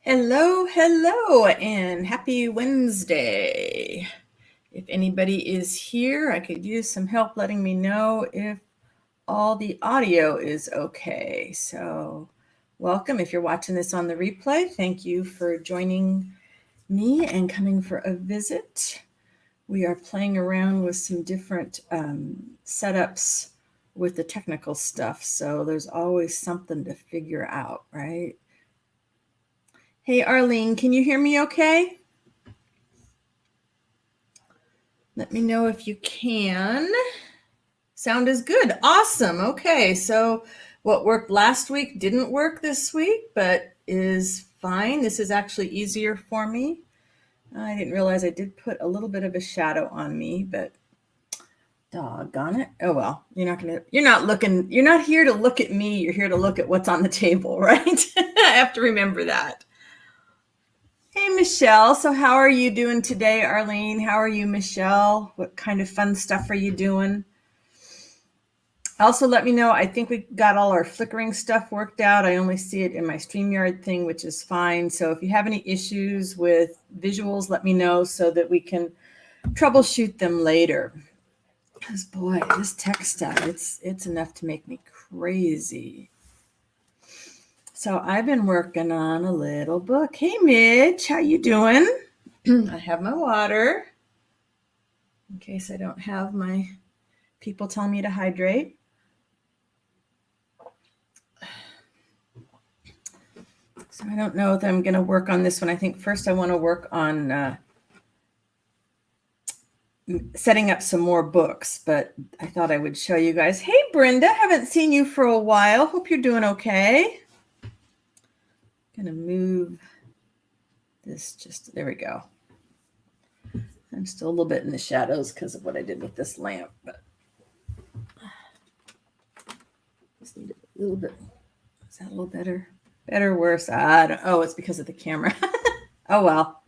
Hello, hello, and happy Wednesday. If anybody is here, I could use some help letting me know if all the audio is okay. So, welcome. If you're watching this on the replay, thank you for joining me and coming for a visit. We are playing around with some different setups with the technical stuff, so there's always something to figure out, right? Hey, Arlene, can you hear me okay? Let me know if you can. Sound is good. Awesome. Okay, so what worked last week didn't work this week, but is fine. This is actually easier for me. I didn't realize I did put a little bit of a shadow on me, but doggone it. Oh well, you're not here to look at me, you're here to look at what's on the table, right? I have to remember that. Hey, Michelle. So, how are you doing today, Arlene? How are you, Michelle? What kind of fun stuff are you doing? Also, let me know. I think we got all our flickering stuff worked out. I only see it in my StreamYard thing, which is fine. So, if you have any issues with visuals, let me know so that we can troubleshoot them later. Because, boy, this tech stuff, it's enough to make me crazy. So I've been working on a little book. Hey, Midge, how you doing? I have my water in case I don't have my people telling me to hydrate. So I don't know if I'm going to work on this one. I think first I want to work on setting up some more books, but I thought I would show you guys. Hey, Brenda, haven't seen you for a while. Hope you're doing okay. Going to move this there we go. I'm still a little bit in the shadows because of what I did with this lamp, but just need a little bit. Is that a little better? Better, worse? Oh, it's because of the camera. Oh, well.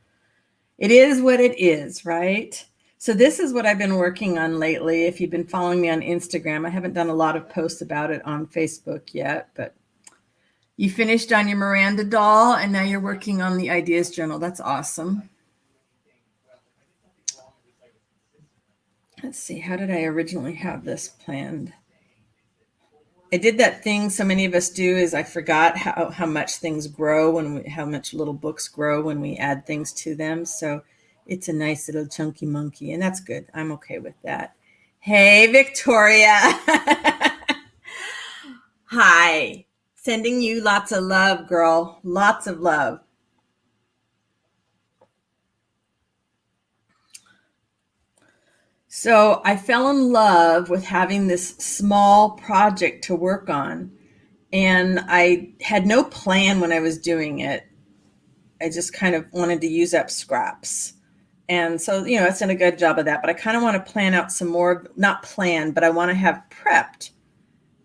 It is what it is, right? So this is what I've been working on lately. If you've been following me on Instagram, I haven't done a lot of posts about it on Facebook yet, but you finished on your Miranda doll and now you're working on the ideas journal. That's awesome. Let's see, how did I originally have this planned? I did that thing so many of us do is I forgot how much things grow how much little books grow when we add things to them. So it's a nice little chunky monkey, and that's good. I'm okay with that. Hey, Victoria. Hi. Sending you lots of love, girl. Lots of love. So I fell in love with having this small project to work on. And I had no plan when I was doing it. I just kind of wanted to use up scraps. And so, it's done a good job of that. But I kind of want to plan out some more, not plan, but I want to have prepped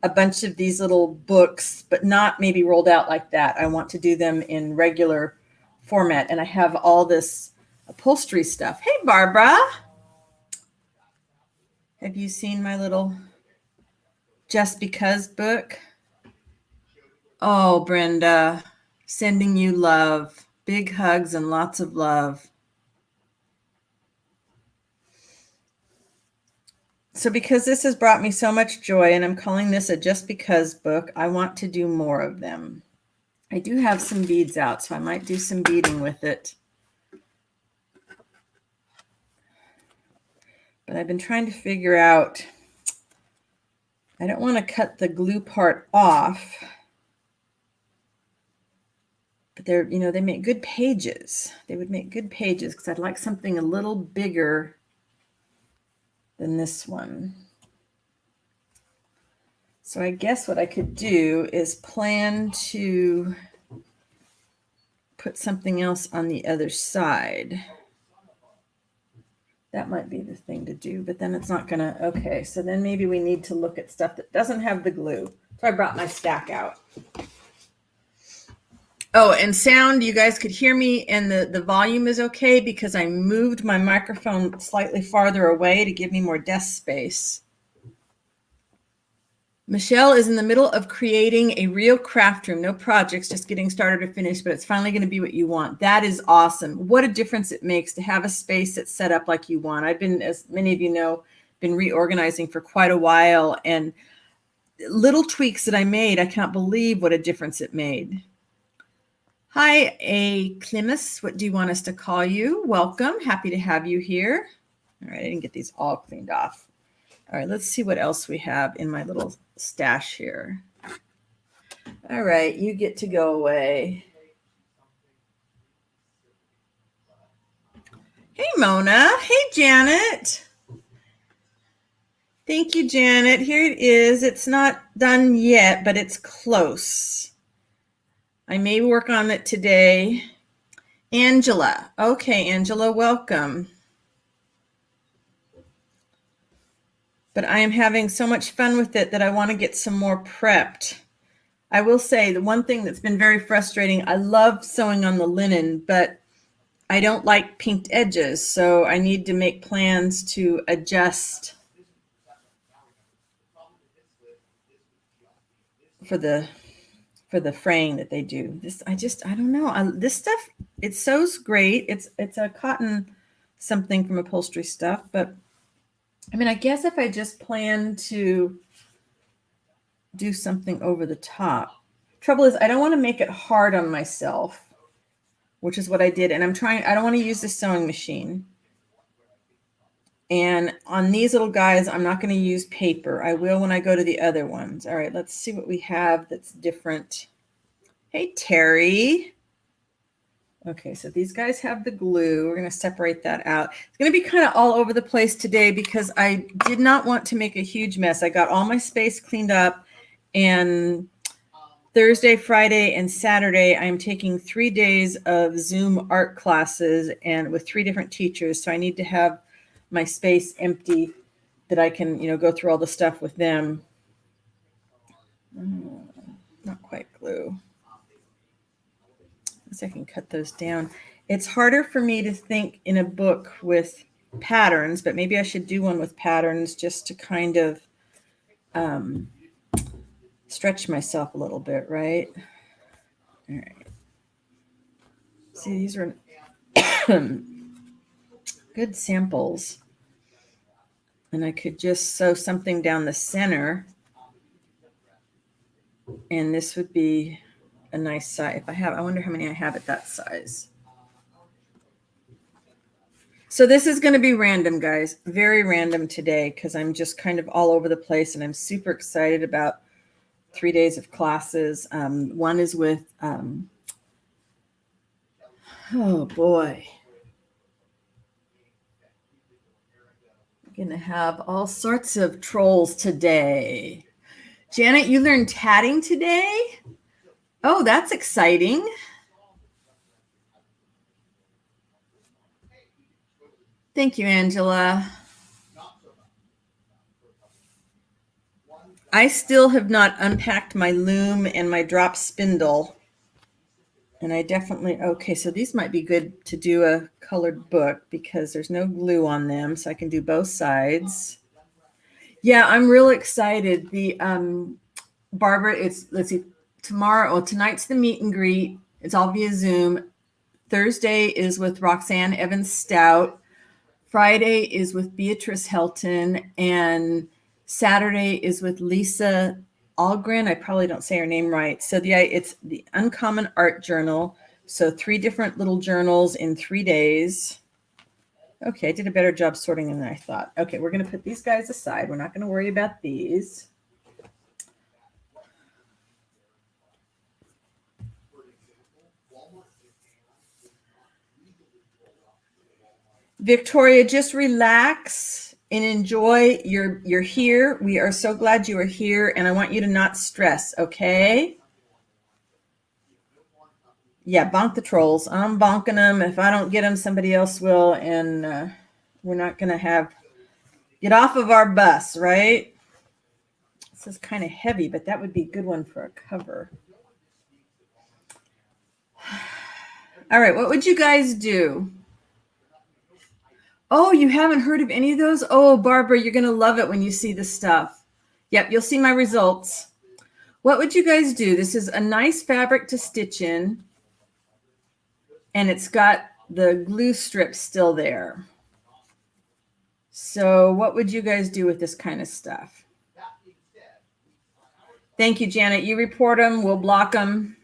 a bunch of these little books, but not maybe rolled out like that. I want to do them in regular format. And I have all this upholstery stuff. Hey, Barbara. Have you seen my little Just Because book? Oh, Brenda, sending you love. Big hugs and lots of love. So because this has brought me so much joy and I'm calling this a Just Because book, I want to do more of them. I do have some beads out, so I might do some beading with it. But I've been trying to figure out, I don't want to cut the glue part off. But they make good pages. They would make good pages because I'd like something a little bigger than this one. So I guess what I could do is plan to put something else on the other side. That might be the thing to do, but then it's not gonna, okay, so then maybe we need to look at stuff that doesn't have the glue. So I brought my stack out. Oh, and sound, you guys could hear me and the volume is okay because I moved my microphone slightly farther away to give me more desk space. Michelle is in the middle of creating a real craft room. No projects, just getting started or finished, but it's finally going to be what you want. That is awesome. What a difference it makes to have a space that's set up like you want. I've been, as many of you know, been reorganizing for quite a while, and little tweaks that I made, I can't believe what a difference it made. Hi, A. Klimus. What do you want us to call you? Welcome. Happy to have you here. All right, I didn't get these all cleaned off. All right, let's see what else we have in my little stash here. All right, you get to go away. Hey, Mona. Hey, Janet. Thank you, Janet. Here it is. It's not done yet, but it's close. I may work on it today. Angela. Okay, Angela, welcome. But I am having so much fun with it that I want to get some more prepped. I will say the one thing that's been very frustrating, I love sewing on the linen, but I don't like pinked edges, so I need to make plans to adjust for the fraying that they do. This, I don't know. This stuff, it sews great. It's a cotton something from Upholstery Stuff, but I mean, I guess if I just plan to do something over the top. Trouble is, I don't want to make it hard on myself, which is what I did. And I don't want to use the sewing machine. And on these little guys, I'm not going to use paper. I will when I go to the other ones. All right, let's see what we have that's different. Hey, Terry. Okay, so these guys have the glue. We're going to separate that out. It's going to be kind of all over the place today because I did not want to make a huge mess. I got all my space cleaned up, and Thursday, Friday, and Saturday, I'm taking 3 days of Zoom art classes and with 3 different teachers. So I need to have my space empty that I can, go through all the stuff with them. Not quite glue. I can cut those down. It's harder for me to think in a book with patterns, but maybe I should do one with patterns just to kind of stretch myself a little bit, right? All right. See, these are good samples. And I could just sew something down the center. And this would be a nice size. I wonder how many I have at that size. So this is going to be random, guys. Very random today because I'm just kind of all over the place, and I'm super excited about 3 days of classes. One is with, oh boy. I'm going to have all sorts of trolls today. Janet, you learned tatting today? Oh, that's exciting. Thank you, Angela. I still have not unpacked my loom and my drop spindle. And I definitely, okay, so these might be good to do a colored book because there's no glue on them, so I can do both sides. Yeah, I'm real excited. The Barbara, let's see, tonight's the meet and greet. It's all via Zoom. Thursday is with Roxanne Evans Stout. Friday is with Beatrice Helton, and Saturday is with Lisa Algren. I probably don't say her name right. So it's the Uncommon Art Journal. So 3 different little journals in 3 days. Okay, I did a better job sorting than I thought. Okay, we're going to put these guys aside. We're not going to worry about these. Victoria, just relax and enjoy. You're here. We are so glad you are here, and I want you to not stress, okay? Yeah, bonk the trolls. I'm bonking them. If I don't get them, somebody else will, and we're not going to get off of our bus, right? This is kind of heavy, but that would be a good one for a cover. All right, what would you guys do? Oh, you haven't heard of any of those? Oh, Barbara, you're going to love it when you see this stuff. Yep, you'll see my results. What would you guys do? This is a nice fabric to stitch in, and it's got the glue strip still there. So what would you guys do with this kind of stuff? Thank you, Janet. You report them, we'll block them.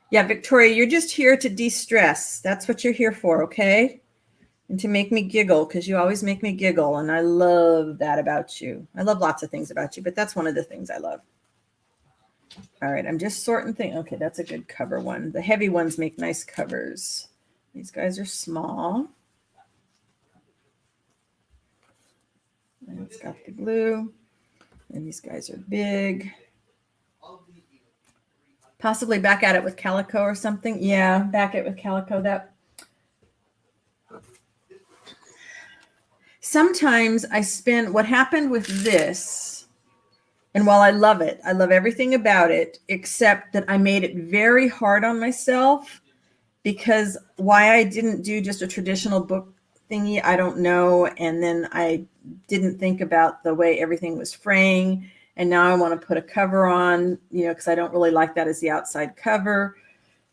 Yeah, Victoria, you're just here to de-stress. That's what you're here for, okay? And to make me giggle, because you always make me giggle, and I love that about you. I love lots of things about you, but that's one of the things I love. All right, I'm just sorting things. Okay, that's a good cover one. The heavy ones make nice covers. These guys are small. And it's got the glue. And these guys are big. Possibly back at it with calico or something. Yeah, back it with calico. That sometimes I spend what happened with this, and while I love it, I love everything about it, except that I made it very hard on myself, because why I didn't do just a traditional book thingy, I don't know. And then I didn't think about the way everything was fraying. And now I want to put a cover on, because I don't really like that as the outside cover.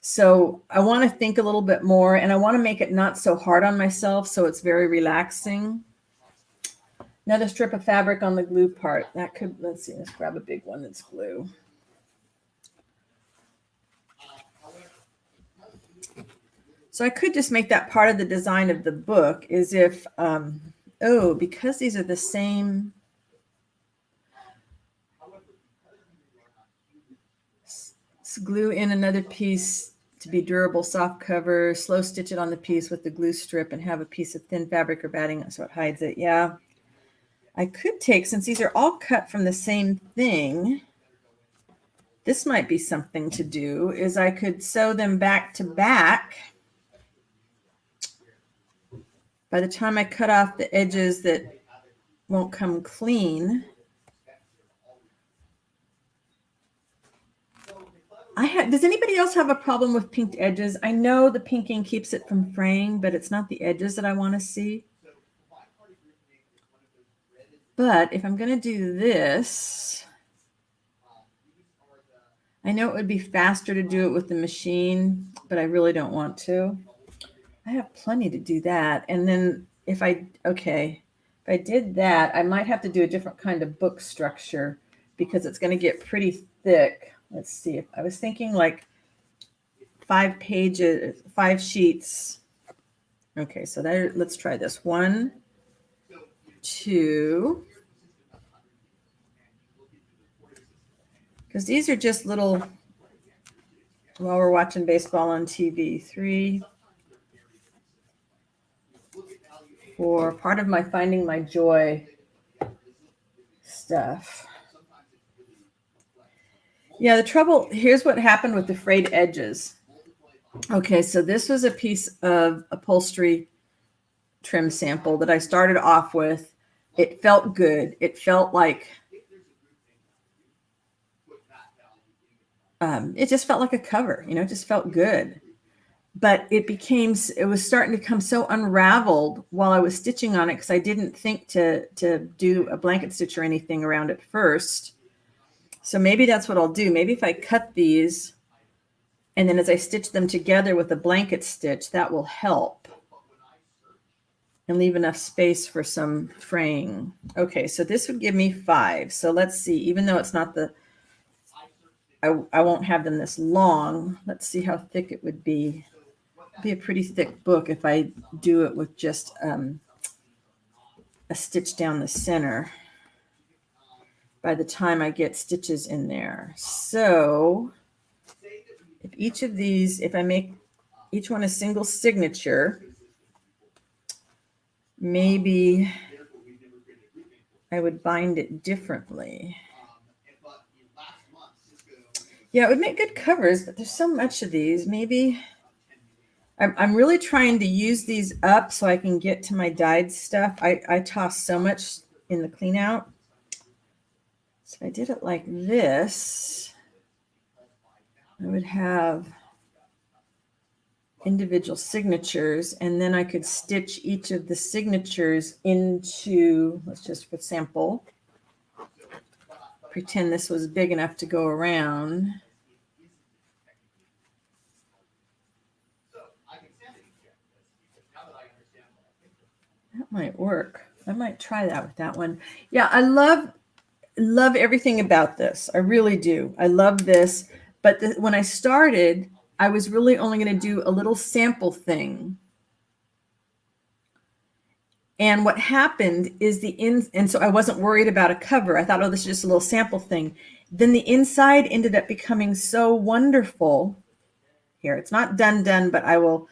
So I want to think a little bit more, and I want to make it not so hard on myself, so it's very relaxing. Another strip of fabric on the glue part. That could, let's see, let's grab a big one that's glue. So I could just make that part of the design of the book, is if, because these are the same. Glue in another piece to be durable, soft cover, slow stitch it on the piece with the glue strip, and have a piece of thin fabric or batting so it hides it. Yeah, I could take, since these are all cut from the same thing, this might be something to do, is I could sew them back to back. By the time I cut off the edges that won't come clean, does anybody else have a problem with pinked edges? I know the pinking keeps it from fraying, but it's not the edges that I want to see. But if I'm going to do this, I know it would be faster to do it with the machine, but I really don't want to. I have plenty to do that. And then if I did that, I might have to do a different kind of book structure, because it's going to get pretty thick. Let's see, if I was thinking like 5 pages, 5 sheets. Okay, so there, let's try this. 1, 2, because these are just little, while we're watching baseball on TV. 3, 4, part of my finding my joy stuff. Yeah, the trouble, here's what happened with the frayed edges. Okay, so this was a piece of upholstery trim sample that I started off with. It felt good. It felt like, it just felt like a cover, it just felt good. But it was starting to come so unraveled while I was stitching on it, because I didn't think to do a blanket stitch or anything around it first. So maybe that's what I'll do. Maybe if I cut these, and then as I stitch them together with a blanket stitch, that will help and leave enough space for some fraying. Okay, so this would give me 5. So let's see, even though it's not I won't have them this long. Let's see how thick it would be. It'd be a pretty thick book if I do it with just a stitch down the center by the time I get stitches in there. So if each of these, if I make each one a single signature, maybe I would bind it differently. Yeah, it would make good covers, but there's so much of these. Maybe I'm really trying to use these up so I can get to my dyed stuff. I toss so much in the clean out. So if I did it like this, I would have individual signatures, and then I could stitch each of the signatures into, let's just for sample, pretend this was big enough to go around. That might work. I might try that with that one. Yeah, I love everything about this. I really do. I love this. But when I started, I was really only going to do a little sample thing. And what happened is and so I wasn't worried about a cover. I thought, oh, this is just a little sample thing. Then the inside ended up becoming so wonderful. Here, it's not done, but I will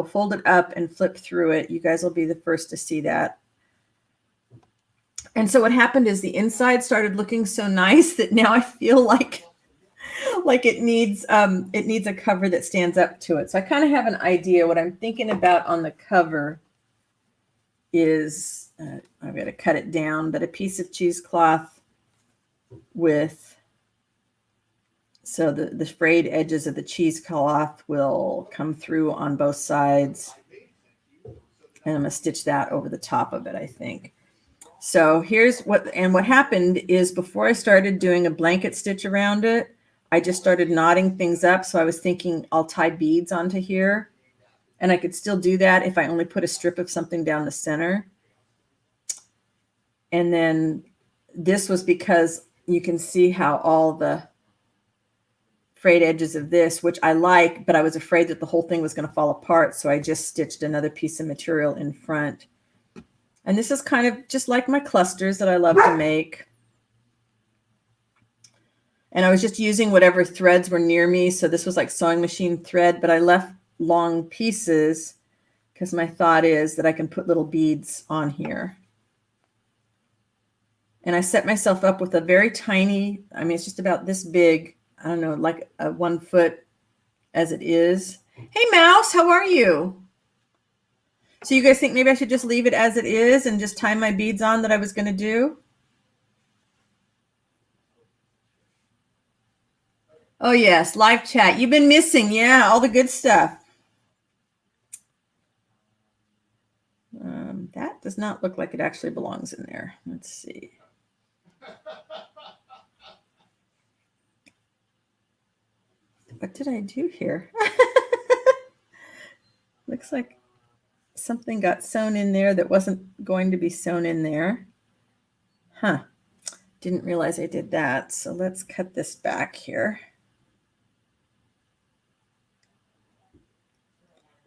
fold it up and flip through it. You guys will be the first to see that. And so what happened is the inside started looking so nice that now I feel like it needs a cover that stands up to it. So I kind of have an idea. What I'm thinking about on the cover is I've got to cut it down, but a piece of cheesecloth with, so the frayed edges of the cheesecloth will come through on both sides. And I'm going to stitch that over the top of it, I think. So here's what happened is before I started doing a blanket stitch around it, I just started knotting things up. So I was thinking I'll tie beads onto here. And I could still do that if I only put a strip of something down the center. And then this was because you can see how all the frayed edges of this, which I like, but I was afraid that the whole thing was going to fall apart. So I just stitched another piece of material in front. And this is kind of just like my clusters that I love to make. And I was just using whatever threads were near me. So this was like sewing machine thread, but I left long pieces because my thought is that I can put little beads on here. And I set myself up with a very tiny, I mean, it's just about this big, I don't know, like a 1 foot as it is. Hey, Mouse, how are you? So you guys think maybe I should just leave it as it is and just tie my beads on that I was going to do? Oh, yes, live chat. You've been missing. Yeah, all the good stuff. That does not look like it actually belongs in there. Let's see. What did I do here? Looks like something got sewn in there that wasn't going to be sewn in there. Huh. Didn't realize I did that. So let's cut this back here.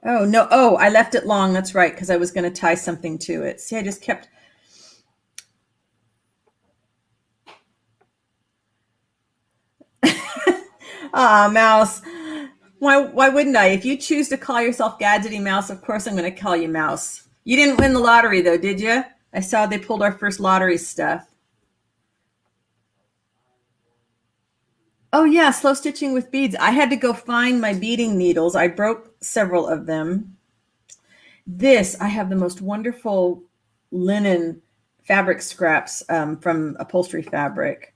Oh, no. Oh, I left it long. That's right, because I was going to tie something to it. See, I just kept... Ah, Mouse. Why wouldn't I? If you choose to call yourself Gadgety Mouse, of course I'm going to call you Mouse. You didn't win the lottery, though, did you? I saw they pulled our first lottery stuff. Oh, yeah, slow stitching with beads. I had to go find my beading needles. I broke several of them. This, I have the most wonderful linen fabric scraps from upholstery fabric.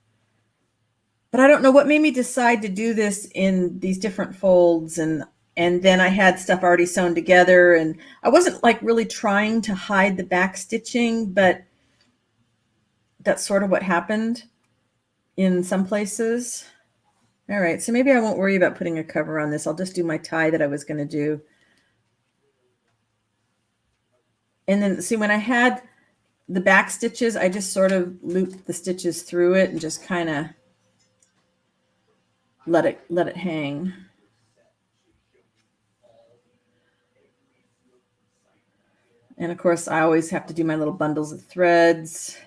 But I don't know what made me decide to do this in these different folds, and then I had stuff already sewn together, and I wasn't like really trying to hide the back stitching, but that's sort of what happened in some places. All right, so maybe I won't worry about putting a cover on this. I'll just do my tie that I was going to do. And then see, when I had the back stitches, I just sort of looped the stitches through it and just kind of let it hang. And of course, I always have to do my little bundles of threads.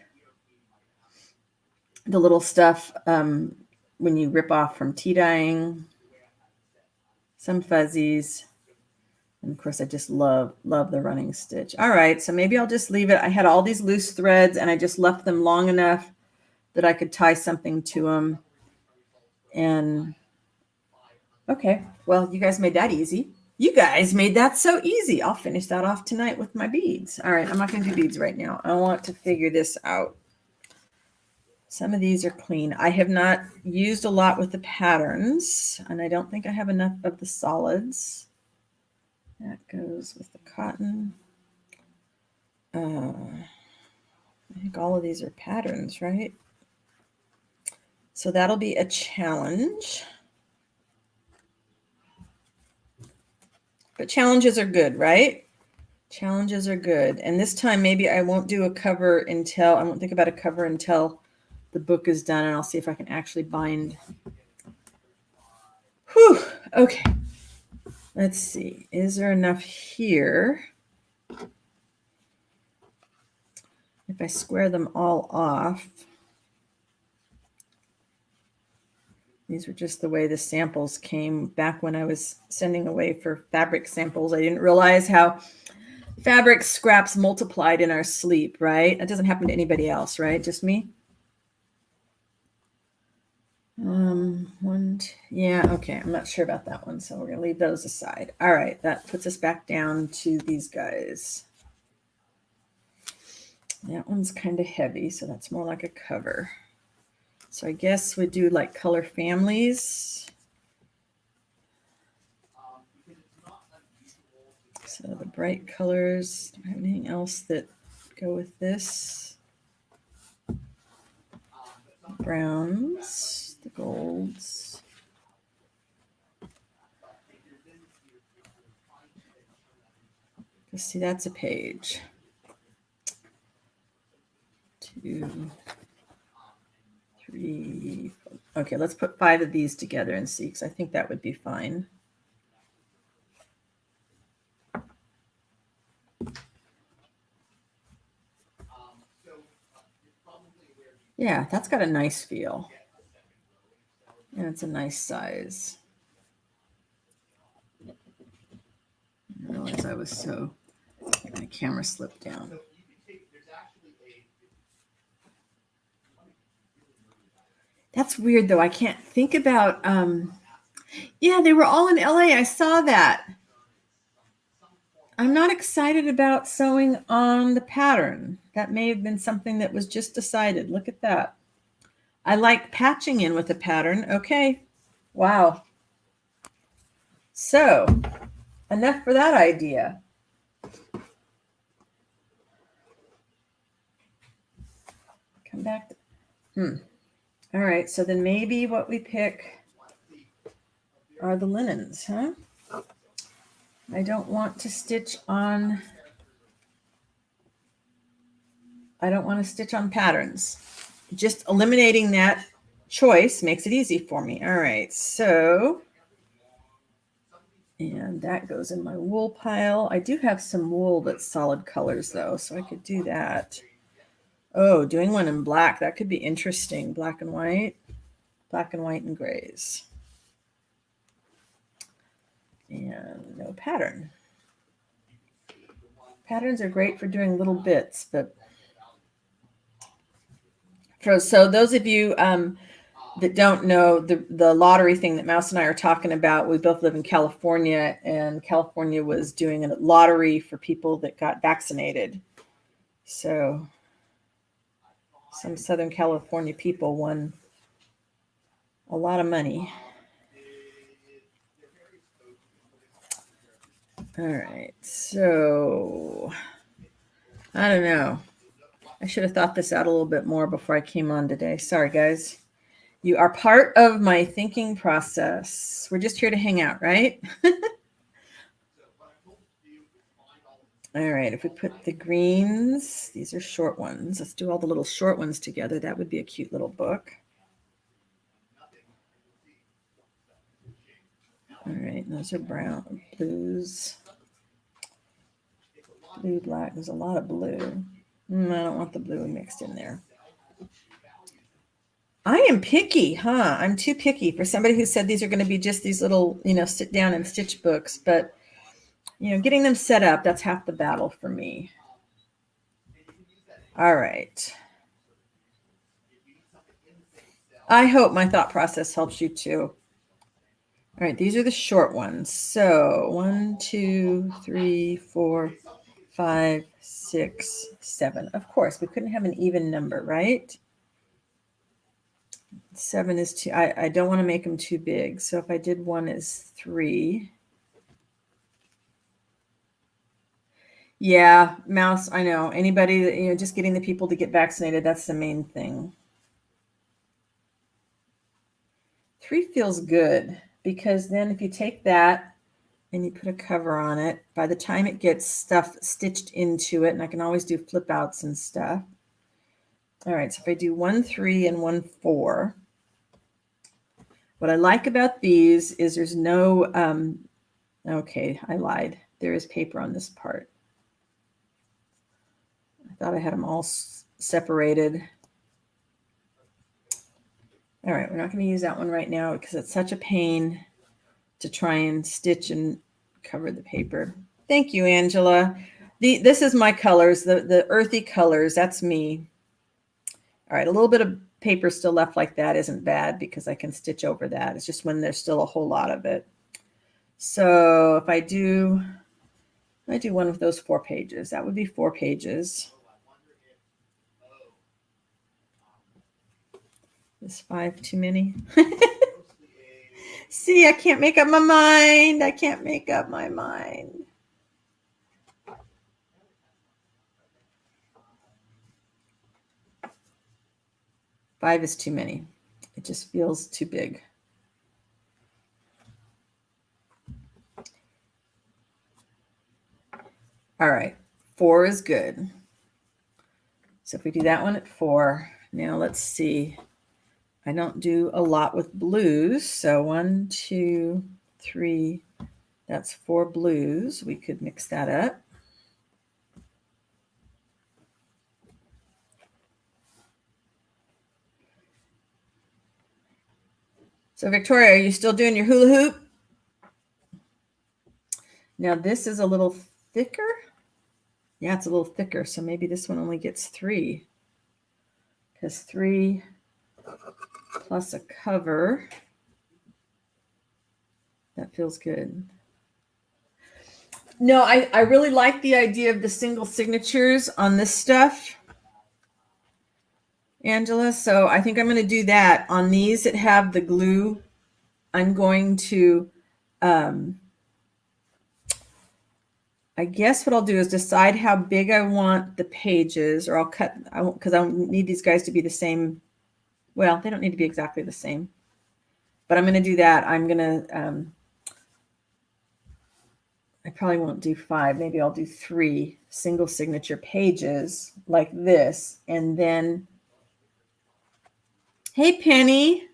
The little stuff when you rip off from tea dyeing. Some fuzzies. And of course, I just love the running stitch. All right, so maybe I'll just leave it. I had all these loose threads, and I just left them long enough that I could tie something to them. And okay, well, you guys made that easy. You guys made that so easy. I'll finish that off tonight with my beads. All right, I'm not going to do beads right now. I want to figure this out. Some of these are clean. I have not used a lot with the patterns, and I don't think I have enough of the solids. That goes with the cotton. I think all of these are patterns, right? So that'll be a challenge. But challenges are good, right? Challenges are good. And this time maybe I won't do a cover until, I won't think about a cover until the book is done, and I'll see if I can actually bind. Whew, okay. Let's see. Is there enough here? If I square them all off, these were just the way the samples came back when I was sending away for fabric samples. I didn't realize how fabric scraps multiplied in our sleep, right? That doesn't happen to anybody else, right? Just me? Yeah, okay. I'm not sure about that one, so we're gonna leave those aside. All right, that puts us back down to these guys. That one's kind of heavy, so that's more like a cover. So I guess we do like color families. So the bright colors. Do I have anything else that go with this? Browns, the golds. Let's see, that's a page. 2, 3. Okay, let's put 5 of these together and see, because I think that would be fine. Yeah, that's got a nice feel. And it's a nice size. I didn't realize I was so, my camera slipped down. That's weird though. I can't think about, yeah, they were all in LA. I saw that. I'm not excited about sewing on the pattern. That may have been something that was just decided. Look at that. I like patching in with a pattern. Okay. Wow. So enough for that idea. Come back. All right. So then maybe what we pick are the linens, huh? I don't want to stitch on. I don't want to stitch on patterns. Just eliminating that choice makes it easy for me. All right. So, and that goes in my wool pile. I do have some wool that's solid colors though, so I could do that. Oh, doing one in black. That could be interesting. Black and white and grays. And no pattern. Patterns are great for doing little bits, but so those of you that don't know the lottery thing that Mouse and I are talking about, we both live in California, and California was doing a lottery for people that got vaccinated. So some Southern California people won a lot of money. All right, so I don't know. I should have thought this out a little bit more before I came on today. Sorry, guys. You are part of my thinking process. We're just here to hang out, right? All right, if we put the greens, these are short ones. Let's do all the little short ones together. That would be a cute little book. All right, those are brown, blues, blue, black. There's a lot of blue. I don't want the blue mixed in there. I am picky, huh? I'm too picky for somebody who said these are going to be just these little, sit down and stitch books. But, getting them set up, that's half the battle for me. All right. I hope my thought process helps you too. All right, these are the short ones. So 1, 2, 3, 4, 5, 6, 7. Of course, we couldn't have an even number, right? 7 is too, I don't want to make them too big. So if I did 1 as 3. Yeah, Mouse, I know. Anybody that, just getting the people to get vaccinated, that's the main thing. 3 feels good because then if you take that and you put a cover on it, by the time it gets stuff stitched into it, and I can always do flip outs and stuff. All right, so if I do 1 3 and 1 4, what I like about these is there's no, okay, I lied. There is paper on this part. I thought I had them all separated. All right, we're not going to use that one right now because it's such a pain to try and stitch and cover the paper. Thank you, Angela. This is my colors, the earthy colors. That's me. All right, a little bit of paper still left like that isn't bad because I can stitch over that. It's just when there's still a whole lot of it. So if I do one of those 4 pages, that would be 4 pages. Is 5 too many? See, I can't make up my mind. I can't make up my mind. Five is too many. It just feels too big. All right, 4 is good. So if we do that one at 4, now let's see. I don't do a lot with blues. So 1, 2, 3, that's 4 blues. We could mix that up. So Victoria, are you still doing your hula hoop? Now this is a little thicker. Yeah, it's a little thicker. So maybe this one only gets 3. Because 3 plus a cover. That feels good. No, I really like the idea of the single signatures on this stuff, Angela. So I think I'm going to do that. On these that have the glue, I'm going to, I guess what I'll do is decide how big I want the pages, or I'll cut, because I need these guys to be the same. Well, they don't need to be exactly the same, but I'm going to do that. I'm going to, I probably won't do 5. Maybe I'll do 3 single signature pages like this. And then, hey, Penny.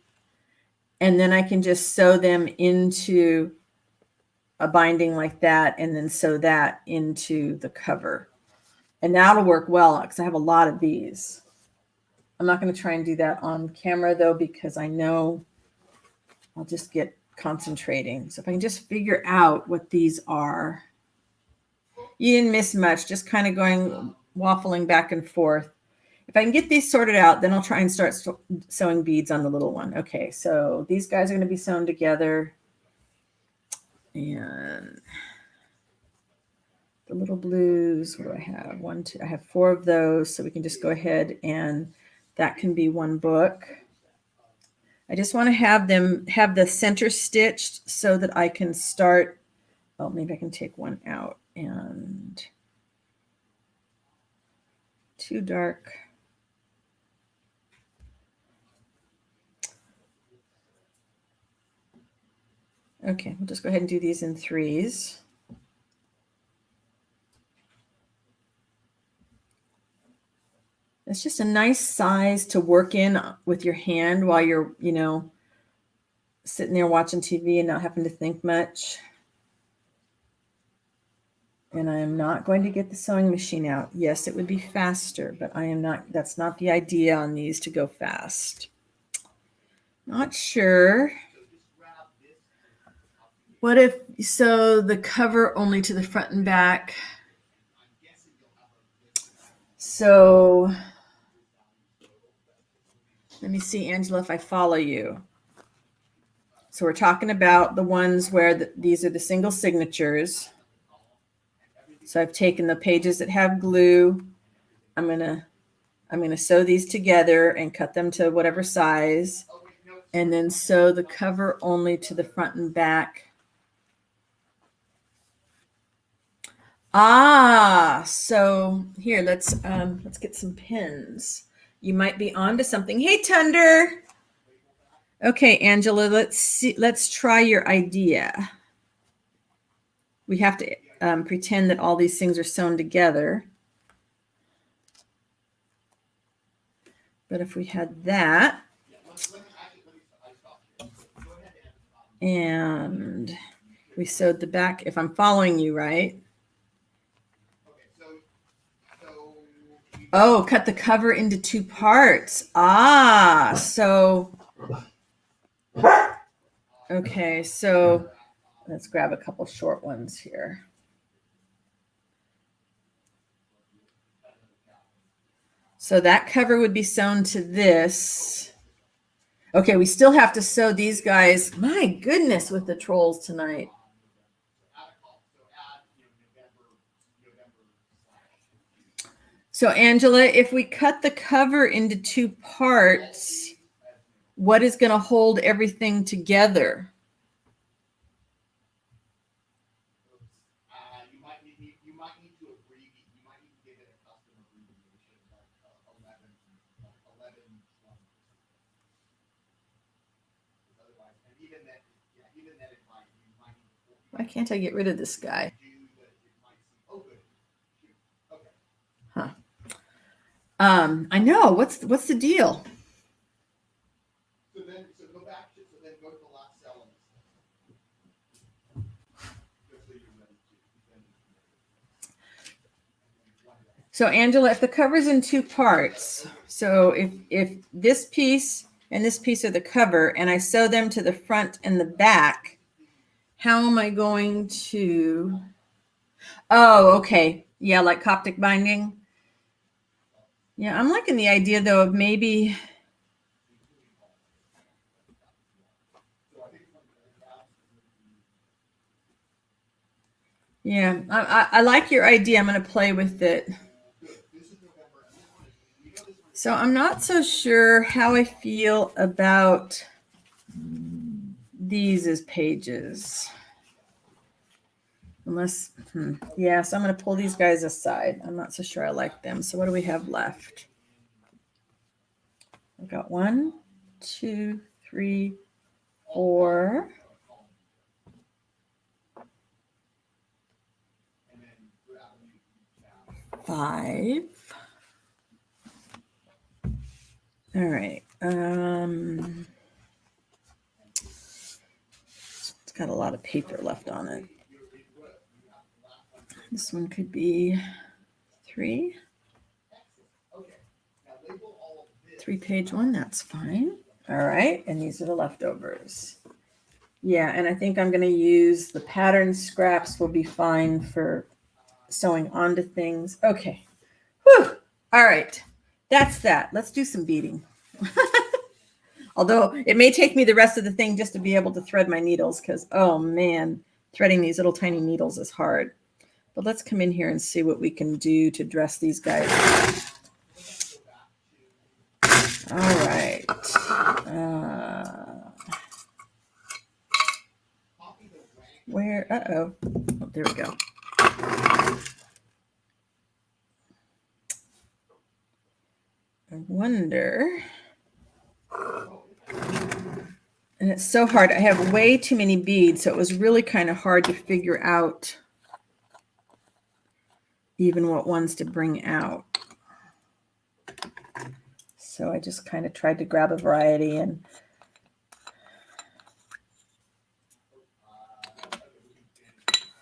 And then I can just sew them into a binding like that and then sew that into the cover. And that'll work well because I have a lot of these. I'm not going to try and do that on camera though, because I know I'll just get concentrating. So if I can just figure out what these are. You didn't miss much, just kind of going waffling back and forth. If I can get these sorted out, then I'll try and start sewing beads on the little one. Okay, so these guys are going to be sewn together. And the little blues, what do I have? 1, 2, I have 4 of those. So we can just go ahead and that can be one book. I just want to have them have the center stitched so that I can start. Oh, maybe I can take one out and too dark. Okay, we'll just go ahead and do these in 3s. It's just a nice size to work in with your hand while you're, sitting there watching TV and not having to think much. And I am not going to get the sewing machine out. Yes, it would be faster, but I am not, that's not the idea on these to go fast. Not sure. What if sew the cover only to the front and back? So let me see, Angela, if I follow you. So we're talking about the ones where these are the single signatures. So I've taken the pages that have glue. I'm gonna sew these together and cut them to whatever size, and then sew the cover only to the front and back. So here, let's get some pins. You might be onto something. Hey, Tunder. Okay, Angela, let's try your idea. We have to pretend that all these things are sewn together. But if we had that, and we sewed the back, if I'm following you right. Oh, cut the cover into 2 parts. Ah, so, okay, so let's grab a couple short ones here. So that cover would be sewn to this. Okay, we still have to sew these guys. My goodness, with the trolls tonight. So Angela, if we cut the cover into 2 parts, what is going to hold everything together? You might need to abbreviate. You might need to give it a custom abbreviation, like 11. Otherwise, and even that it might. Why can't I get rid of this guy? Huh. I know. What's the deal? So go back to the last cell. So Angela, if the cover's in 2 parts, so if this piece and this piece are the cover, and I sew them to the front and the back, how am I going to? Oh, okay. Yeah, like Coptic binding. Yeah, I'm liking the idea though of maybe. Yeah, I like your idea. I'm going to play with it. So I'm not so sure how I feel about these as pages. Unless, yeah, so I'm going to pull these guys aside. I'm not so sure I like them. So what do we have left? I've got 1, 2, 3, 4. Five. All right. It's got a lot of paper left on it. This one could be 3. 3-page one, that's fine. All right, and these are the leftovers. Yeah, and I think I'm going to use the pattern scraps will be fine for sewing onto things. Okay. Whew. All right. That's that. Let's do some beading. Although it may take me the rest of the thing just to be able to thread my needles because, oh man, threading these little tiny needles is hard. But let's come in here and see what we can do to dress these guys. All right. Where? Uh-oh. Oh, there we go. I wonder. And it's so hard. I have way too many beads, so it was really kind of hard to figure out even what ones to bring out. So I just kind of tried to grab a variety and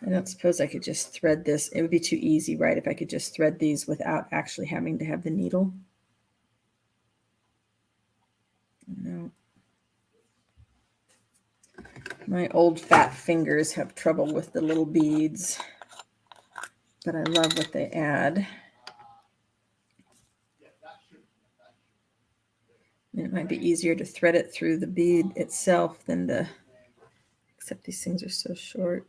I don't suppose I could just thread this. It would be too easy, right, if I could just thread these without actually having to have the needle. No. My old fat fingers have trouble with the little beads, but I love what they add. It might be easier to thread it through the bead itself than to, except these things are so short.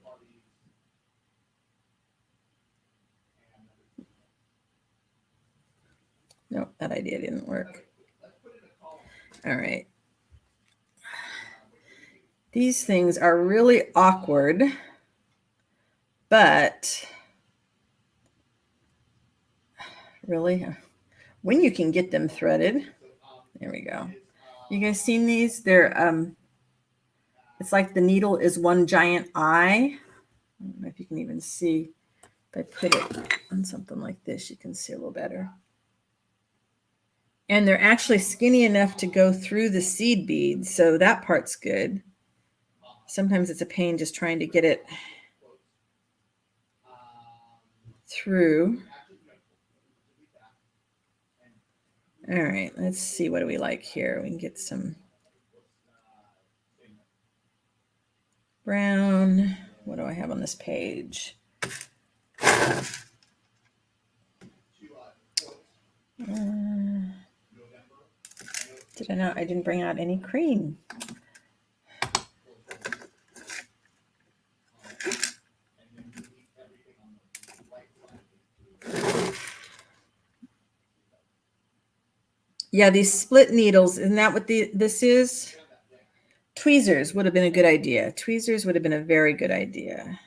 Nope, that idea didn't work. All right. These things are really awkward, but really, when you can get them threaded, there we go. You guys seen these? They're it's like the needle is one giant eye. I don't know if you can even see. If I put it on something like this, you can see a little better. And they're actually skinny enough to go through the seed beads, so that part's good. Sometimes it's a pain just trying to get it through. All right, let's see. What do we like here? We can get some brown. What do I have on this page? Did I not? I didn't bring out any cream. Yeah, these split needles, isn't that what this is? Tweezers would have been a good idea. Tweezers would have been a very good idea.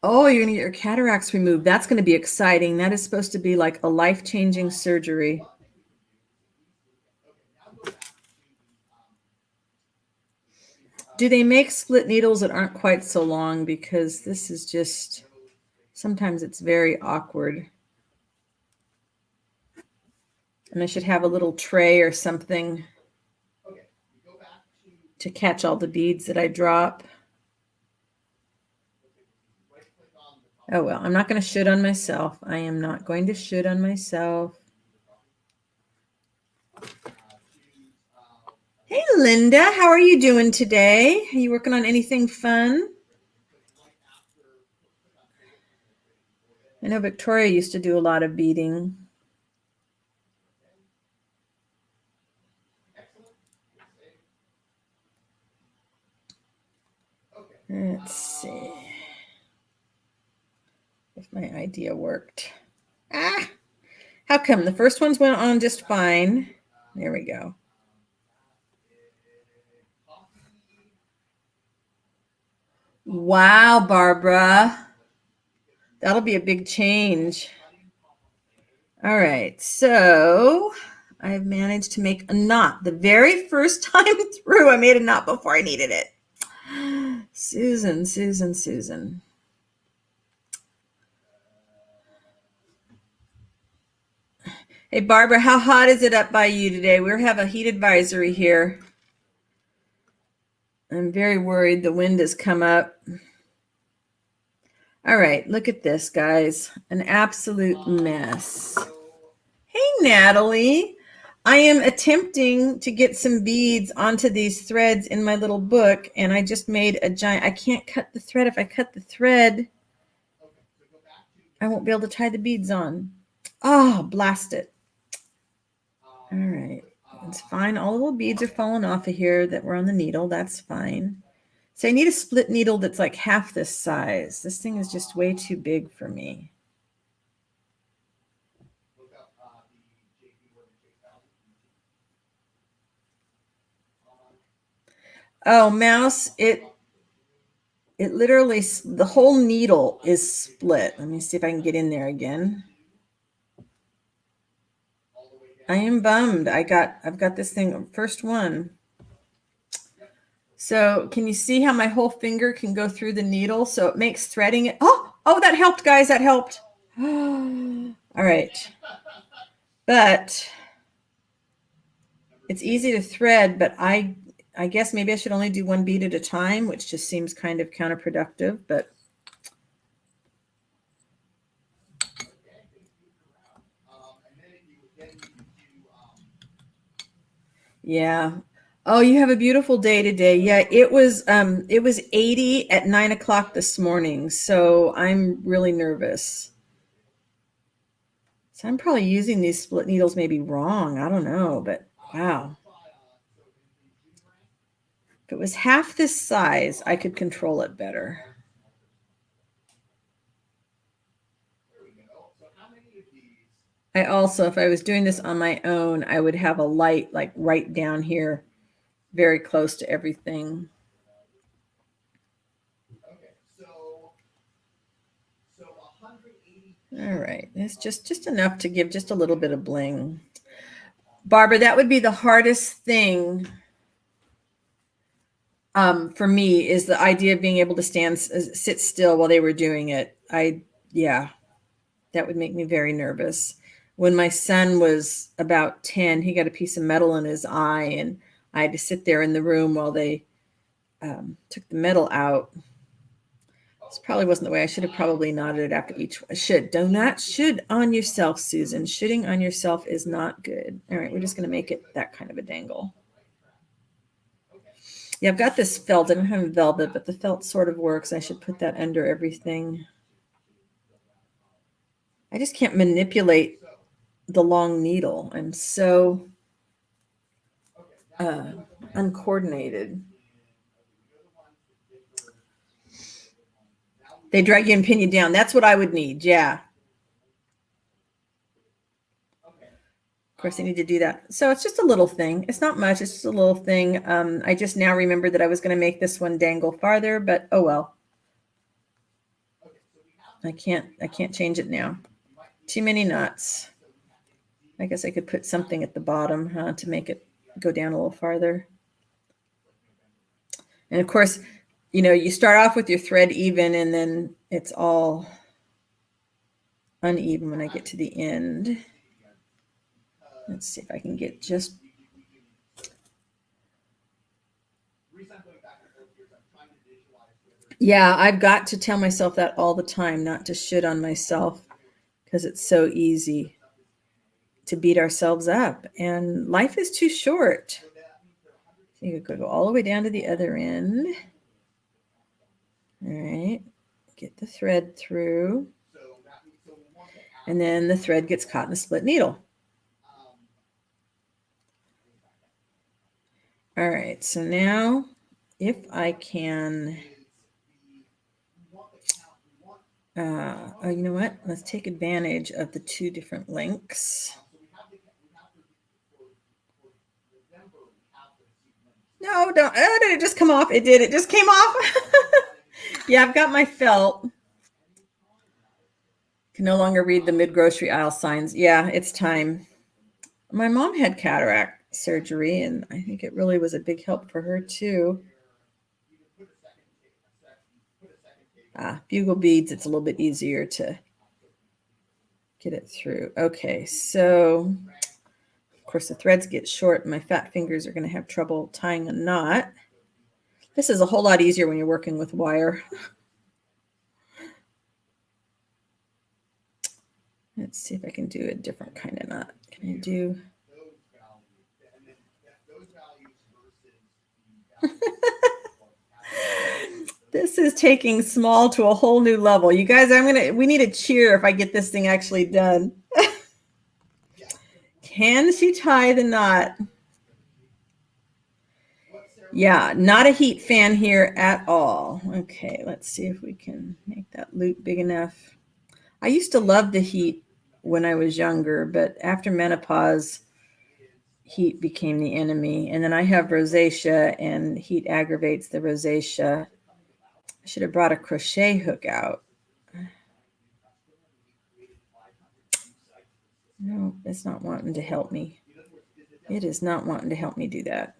Oh, you're going to get your cataracts removed. That's going to be exciting. That is supposed to be like a life-changing surgery. Do they make split needles that aren't quite so long? Because this is just, sometimes it's very awkward. And I should have a little tray or something to catch all the beads that I drop. Oh, well, I'm not going to shoot on myself. I am not going to shoot on myself. Hey, Linda, how are you doing today? Are you working on anything fun? I know Victoria used to do a lot of beading. Let's see if my idea worked. Ah, how come? The first ones went on just fine. There we go. Wow, Barbara. That'll be a big change. All right, so I've managed to make a knot. The very first time through, I made a knot before I needed it. Susan, Susan, Susan. Hey, Barbara, how hot is it up by you today? We have a heat advisory here. I'm very worried the wind has come up. All right, look at this, guys. An absolute mess. Hey, Natalie. I am attempting to get some beads onto these threads in my little book, and I just made a giant, I can't cut the thread. If I cut the thread, I won't be able to tie the beads on. Oh, blast it. All right, it's fine. All the little beads are falling off of here that were on the needle. That's fine. So I need a split needle that's like half this size. This thing is just way too big for me. Oh, mouse, it literally, the whole needle is split. Let me see if I can get in there again. I am bummed. I've got this thing, first one. So can you see how my whole finger can go through the needle? So it makes threading it. Oh, that helped, guys. That helped. All right. But it's easy to thread, but I guess maybe I should only do one bead at a time, which just seems kind of counterproductive, but yeah. Oh, you have a beautiful day today. Yeah, it was 80 at 9 o'clock this morning, so I'm really nervous. So I'm probably using these split needles maybe wrong. I don't know, but wow. If it was half this size, I could control it better. I also, if I was doing this on my own, I would have a light like right down here, very close to everything. All right, it's just enough to give just a little bit of bling. Barbara, that would be the hardest thing for me, is the idea of being able to sit still while they were doing it. Yeah, that would make me very nervous. When my son was about 10, he got a piece of metal in his eye, and I had to sit there in the room while they took the metal out. This probably wasn't the way. I should have probably nodded after each. Do not should on yourself, Susan. Shooting on yourself is not good. All right, we're just going to make it that kind of a dangle. Yeah, I've got this felt. I don't have velvet, but the felt sort of works. I should put that under everything. I just can't manipulate the long needle. I'm so uncoordinated. They drag you and pin you down. That's what I would need. Yeah. Of course, I need to do that. So it's just a little thing. It's not much. It's just a little thing. I just now remembered that I was going to make this one dangle farther, but oh well. I can't change it now. Too many knots. I guess I could put something at the bottom, to make it go down a little farther. And of course, you start off with your thread even, and then it's all uneven when I get to the end. Let's see if I can get just. Yeah, I've got to tell myself that all the time, not to shit on myself, because it's so easy to beat ourselves up, and life is too short. So you could go all the way down to the other end. All right, get the thread through, and then the thread gets caught in the split needle. All right, so now if I can, oh, you know what? Let's take advantage of the two different links. No, don't. Oh, did it just come off? It did. It just came off. Yeah, I've got my felt. Can no longer read the mid-grocery aisle signs. Yeah, it's time. My mom had cataract surgery, and I think it really was a big help for her too. Bugle beads, it's a little bit easier to get it through. Okay, so of course the threads get short. My fat fingers are going to have trouble tying a knot. This is a whole lot easier when you're working with wire. Let's see if I can do a different kind of knot. Can I do? This is taking small to a whole new level. You guys, we need a cheer if I get this thing actually done. Can she tie the knot? Yeah, not a heat fan here at all. Okay, let's see if we can make that loop big enough. I used to love the heat when I was younger, but after menopause, heat became the enemy. And then I have rosacea, and heat aggravates the rosacea. I should have brought a crochet hook out. No, it's not wanting to help me. It is not wanting to help me do that.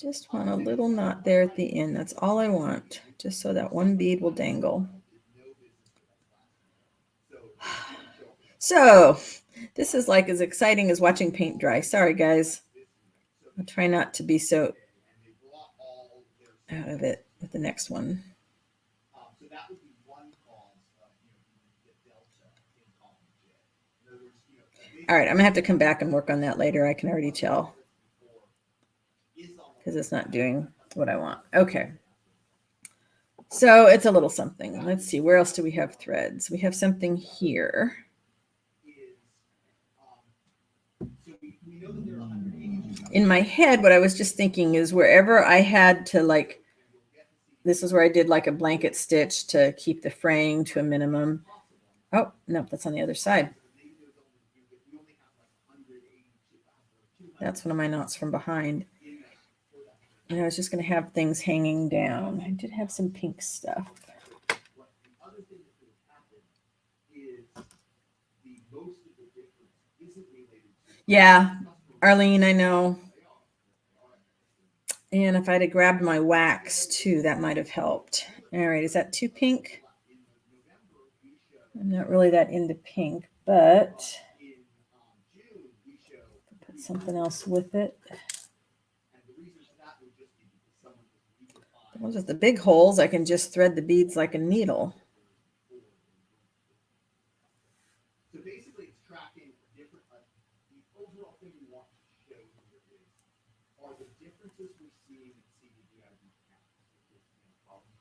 Just want a little knot there at the end. That's all I want, just so that one bead will dangle. So this is like as exciting as watching paint dry. Sorry, guys. I'll try not to be so out of it with the next one. All right, I'm gonna have to come back and work on that later. I can already tell, because it's not doing what I want. Okay. So it's a little something. Let's see, where else do we have threads? We have something here. In my head, what I was just thinking is wherever I had to, like, this is where I did like a blanket stitch to keep the fraying to a minimum. Oh, no, that's on the other side. That's one of my knots from behind. And I was just going to have things hanging down. I did have some pink stuff. Yeah, Arlene, I know. And if I'd have grabbed my wax too, that might have helped. All right, is that too pink? I'm not really that into pink, but put something else with it. The ones with the big holes, I can just thread the beads like a needle. So basically, it's tracking different. The overall thing we want to show here are the differences we're seeing in CDDID counts.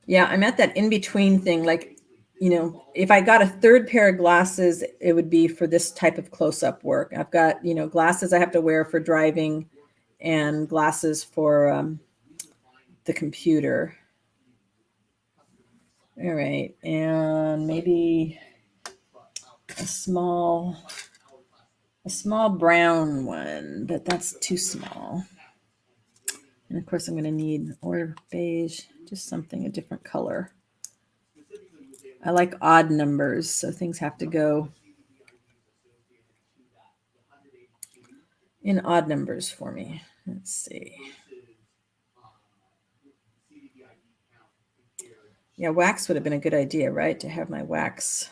Yeah, I'm at that in between thing. Like, if I got a third pair of glasses, it would be for this type of close-up work. I've got, glasses I have to wear for driving and glasses for the computer. All right, and maybe a small brown one, but that's too small. And of course I'm going to need, or beige, just something a different color. I like odd numbers, so things have to go in odd numbers for me. Let's see. Yeah, wax would have been a good idea, right? To have my wax.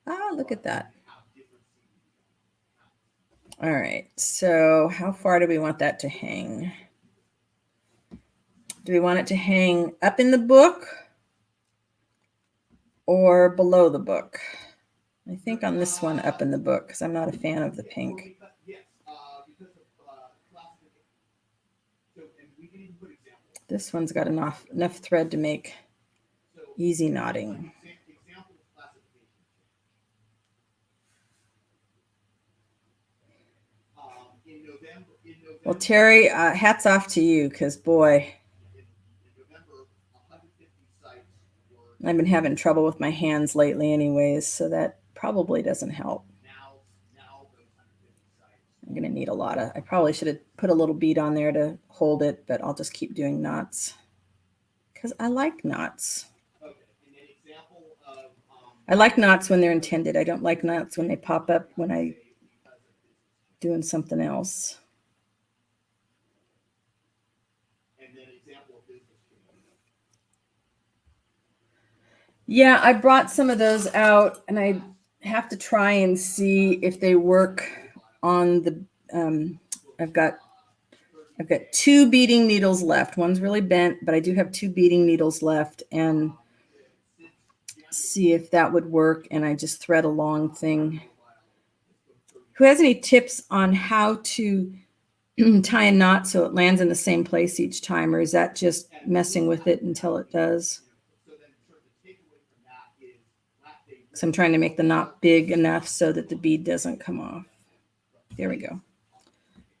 Ah, look at that. All right, so how far do we want that to hang? Do we want it to hang up in the book or below the book? I think on this one, up in the book, because I'm not a fan of the pink. This one's got enough thread to make easy knotting. Well, Terry, hats off to you, because boy, I've been having trouble with my hands lately anyways, so that probably doesn't help. I'm going to need a lot of, I probably should have put a little bead on there to hold it, but I'll just keep doing knots because I like knots. I like knots when they're intended. I don't like knots when they pop up when I'm doing something else. Yeah, I brought some of those out, and I have to try and see if they work on the. I've got 2 beading needles left. One's really bent, but I do have 2 beading needles left, and see if that would work. And I just thread a long thing. Who has any tips on how to tie a knot so it lands in the same place each time, or is that just messing with it until it does? So I'm trying to make the knot big enough so that the bead doesn't come off. There we go.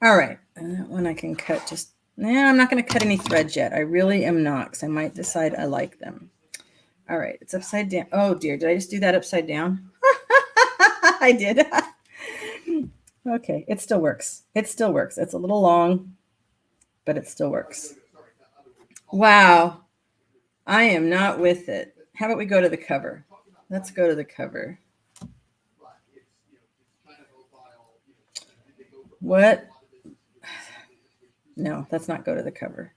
All right, and that one I can cut just, I'm not going to cut any threads yet. I really am not, because I might decide I like them. All right, it's upside down. Oh dear, did I just do that upside down? I did. Okay, it still works. It still works. It's a little long, but it still works. Wow, I am not with it. How about we go to the cover? Let's go to the cover. What? No, let's not go to the cover.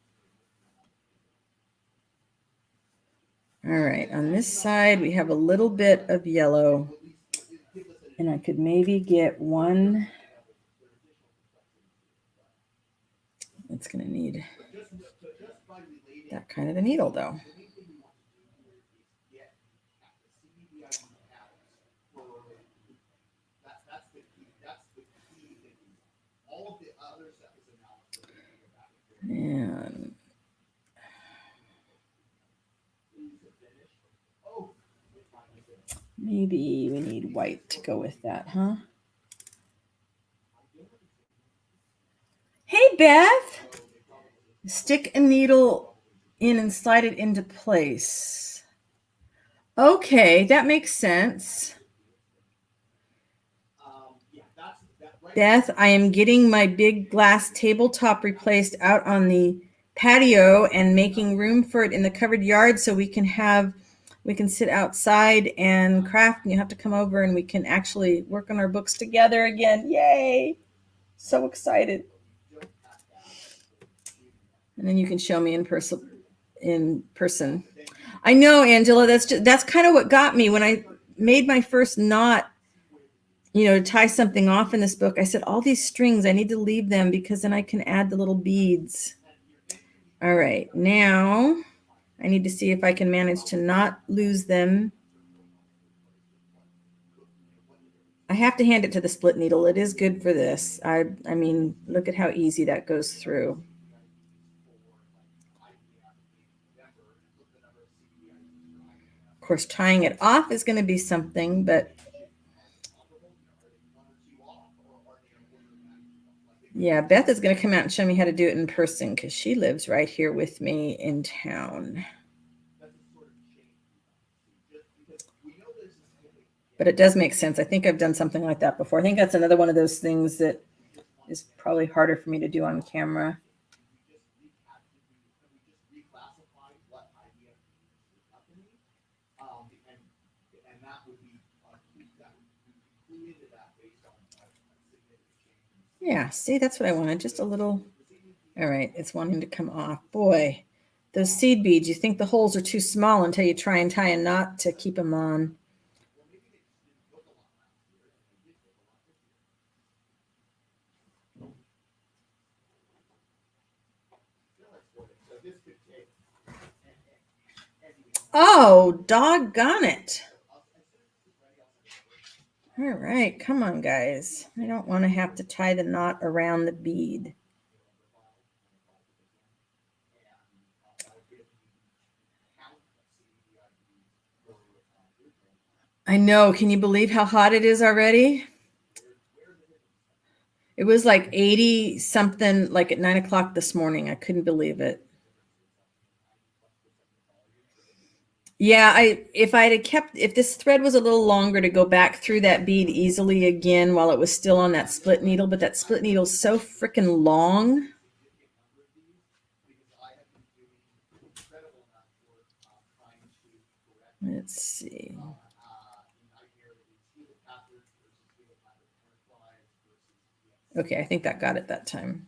All right, on this side, we have a little bit of yellow, and I could maybe get one. It's going to need that kind of a needle, though. And maybe we need white to go with that, huh? Hey, Beth. Stick a needle in and slide it into place. Okay, that makes sense. Beth, I am getting my big glass tabletop replaced out on the patio and making room for it in the covered yard so we can sit outside and craft, and you have to come over and we can actually work on our books together again. Yay! So excited. And then you can show me in person. I know, Angela, that's kind of what got me when I made my first knot, to tie something off in this book. I said, all these strings, I need to leave them because then I can add the little beads. All right, now I need to see if I can manage to not lose them. I have to hand it to the split needle. It is good for this. I mean, look at how easy that goes through. Of course, tying it off is going to be something, but yeah, Beth is going to come out and show me how to do it in person because she lives right here with me in town. But it does make sense. I think I've done something like that before. I think that's another one of those things that is probably harder for me to do on camera. Yeah, see, that's what I wanted. Just a little. All right, it's wanting to come off. Boy, those seed beads, you think the holes are too small until you try and tie a knot to keep them on. Oh, doggone it. All right, come on, guys. I don't want to have to tie the knot around the bead. I know. Can you believe how hot it is already? It was like 80 something, like at 9 o'clock this morning. I couldn't believe it. Yeah, if this thread was a little longer to go back through that bead easily again while it was still on that split needle, but that split needle is so freaking long. Let's see. Okay, I think that got it that time.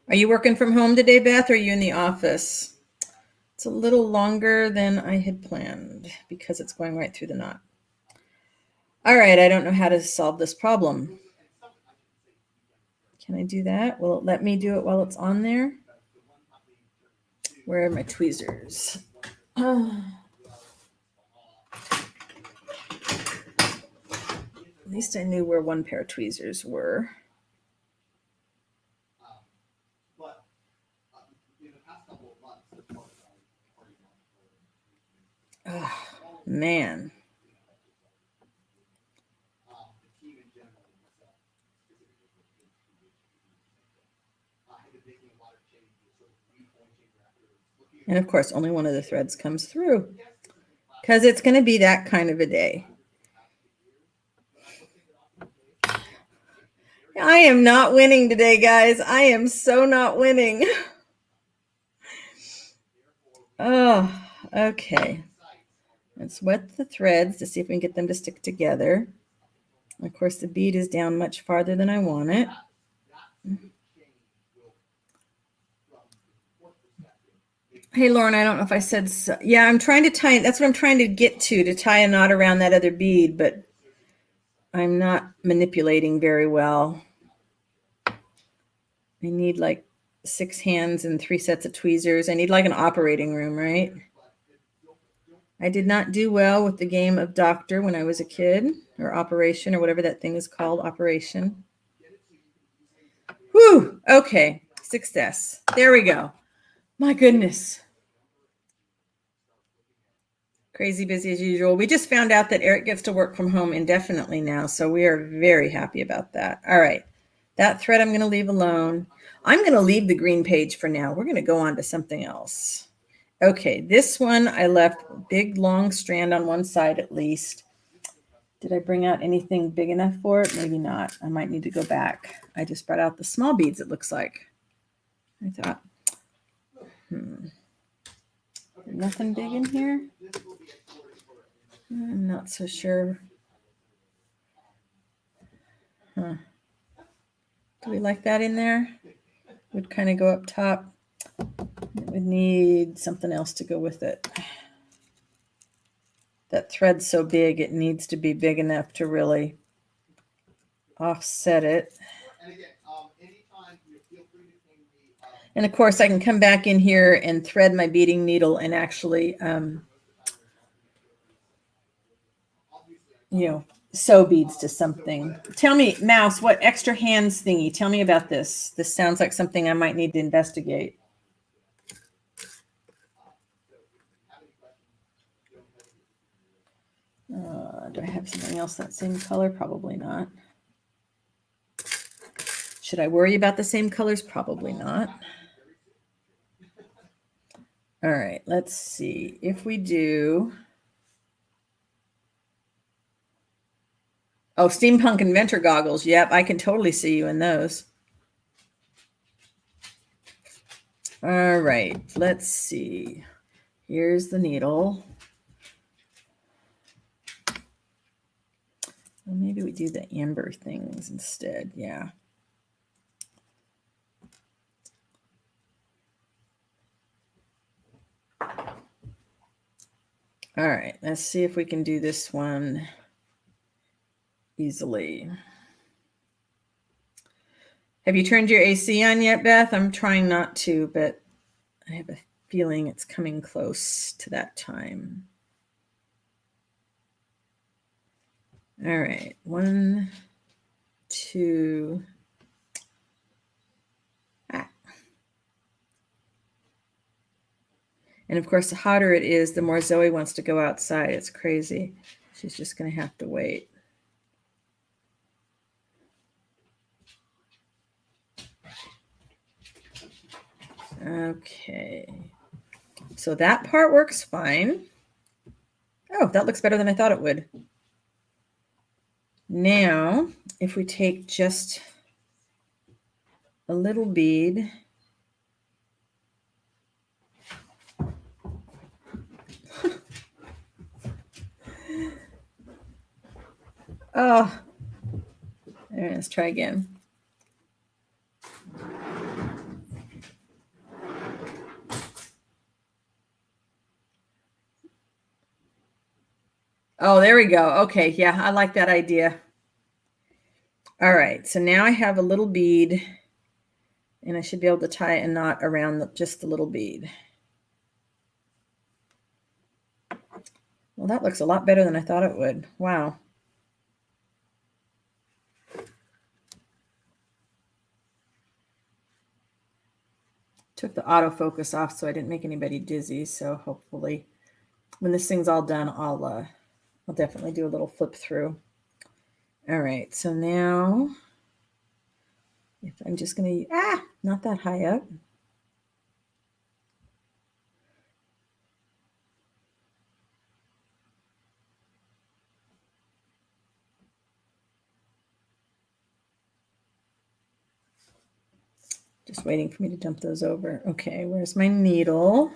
Are you working from home today, Beth, or are you in the office? It's a little longer than I had planned because it's going right through the knot. All right, I don't know how to solve this problem. Can I do that? Will it let me do it while it's on there? Where are my tweezers? At least I knew where one pair of tweezers were. Oh, man. And of course, only one of the threads comes through because it's going to be that kind of a day. I am not winning today, guys. I am so not winning. Oh, okay. Let's wet the threads to see if we can get them to stick together. Of course, the bead is down much farther than I want it. Hey, Lauren, I don't know if I said so. Yeah, I'm trying to tie, that's what I'm trying to get to tie a knot around that other bead, but I'm not manipulating very well. I need like 6 hands and 3 sets of tweezers. I need like an operating room, right? I did not do well with the game of Doctor when I was a kid, or Operation, or whatever that thing is called, Operation. Whew, okay, success. There we go. My goodness. Crazy busy as usual. We just found out that Eric gets to work from home indefinitely now, so we are very happy about that. All right, that thread I'm going to leave alone. I'm going to leave the green page for now. We're going to go on to something else. Okay, this one I left big long strand on one side at least. Did I bring out anything big enough for it? Maybe not. I might need to go back. I just brought out the small beads, it looks like. I thought, nothing big in here? I'm not so sure. Huh. Do we like that in there? Would kind of go up top. It would need something else to go with it. That thread's so big, it needs to be big enough to really offset it. And of course, I can come back in here and thread my beading needle and actually, sew beads to something. Tell me, Mouse, what extra hands thingy? Tell me about this. This sounds like something I might need to investigate. Do I have something else that same color? Probably not. Should I worry about the same colors? Probably not. All right, let's see. If we do... Oh, Steampunk Inventor goggles. Yep, I can totally see you in those. All right, let's see. Here's the needle. Well, maybe we do the amber things instead. Yeah. All right, let's see if we can do this one easily. Have you turned your AC on yet, Beth? I'm trying not to, but I have a feeling it's coming close to that time. All right, 1, 2. And of course, the hotter it is, the more Zoe wants to go outside. It's crazy. She's just going to have to wait. Okay. So that part works fine. Oh, that looks better than I thought it would. Now, if we take just a little bead, oh, let's try again. Oh, there we go. Okay, yeah, I like that idea. All right, so now I have a little bead, and I should be able to tie a knot around just the little bead. Well, that looks a lot better than I thought it would. Wow. Took the autofocus off so I didn't make anybody dizzy, so hopefully when this thing's all done, I'll definitely do a little flip through. All right, so now if I'm just going to, not that high up. Just waiting for me to dump those over. Okay, where's my needle?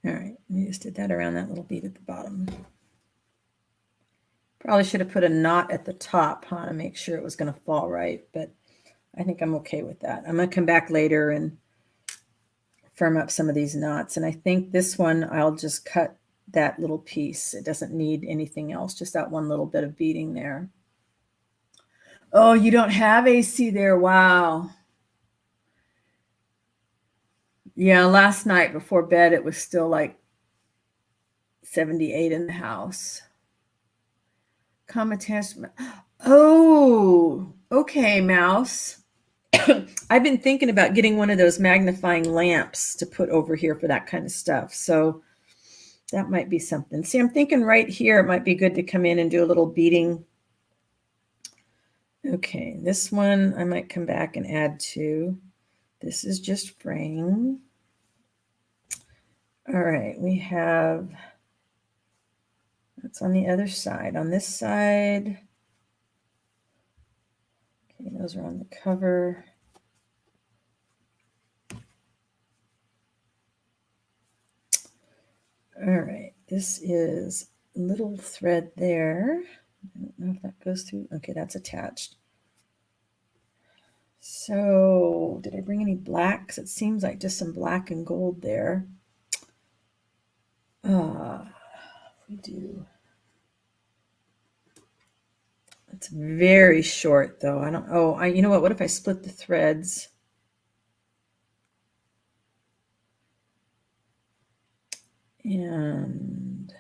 All right, I just did that around that little bead at the bottom. Probably should have put a knot at the top, to make sure it was going to fall right, but I think I'm okay with that. I'm going to come back later and firm up some of these knots, and I think this one I'll just cut that little piece. It doesn't need anything else, just that one little bit of beading there. Oh, you don't have AC there. Wow. Yeah, last night before bed, it was still like 78 in the house. Oh, okay, Mouse. I've been thinking about getting one of those magnifying lamps to put over here for that kind of stuff. So that might be something. See, I'm thinking right here, it might be good to come in and do a little beading. Okay, this one I might come back and add to. This is just fraying. All right, we have, that's on the other side. On this side, okay, those are on the cover. All right, this is little thread there. I don't know if that goes through. Okay, that's attached. So did I bring any black? Because it seems like just some black and gold there. We do. It's very short though. I don't, oh, you know what if I split the threads? And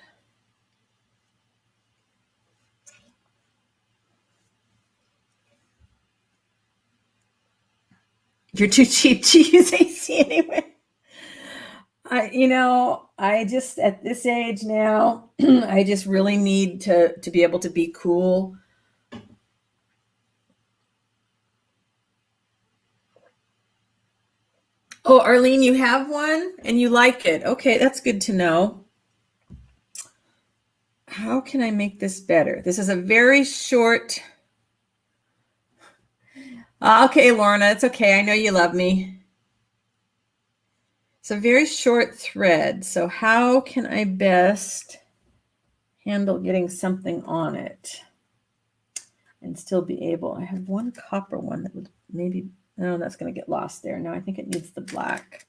you're too cheap to use AC anyway. I just at this age now, I just really need to be able to be cool. Oh, Arlene, you have one and you like it. Okay, that's good to know. How can I make this better? This is a very short. Okay, Lorna, it's okay. I know you love me. It's a very short thread. So how can I best handle getting something on it and still be able? I have one copper one that would maybe, no, that's going to get lost there. No, I think it needs the black.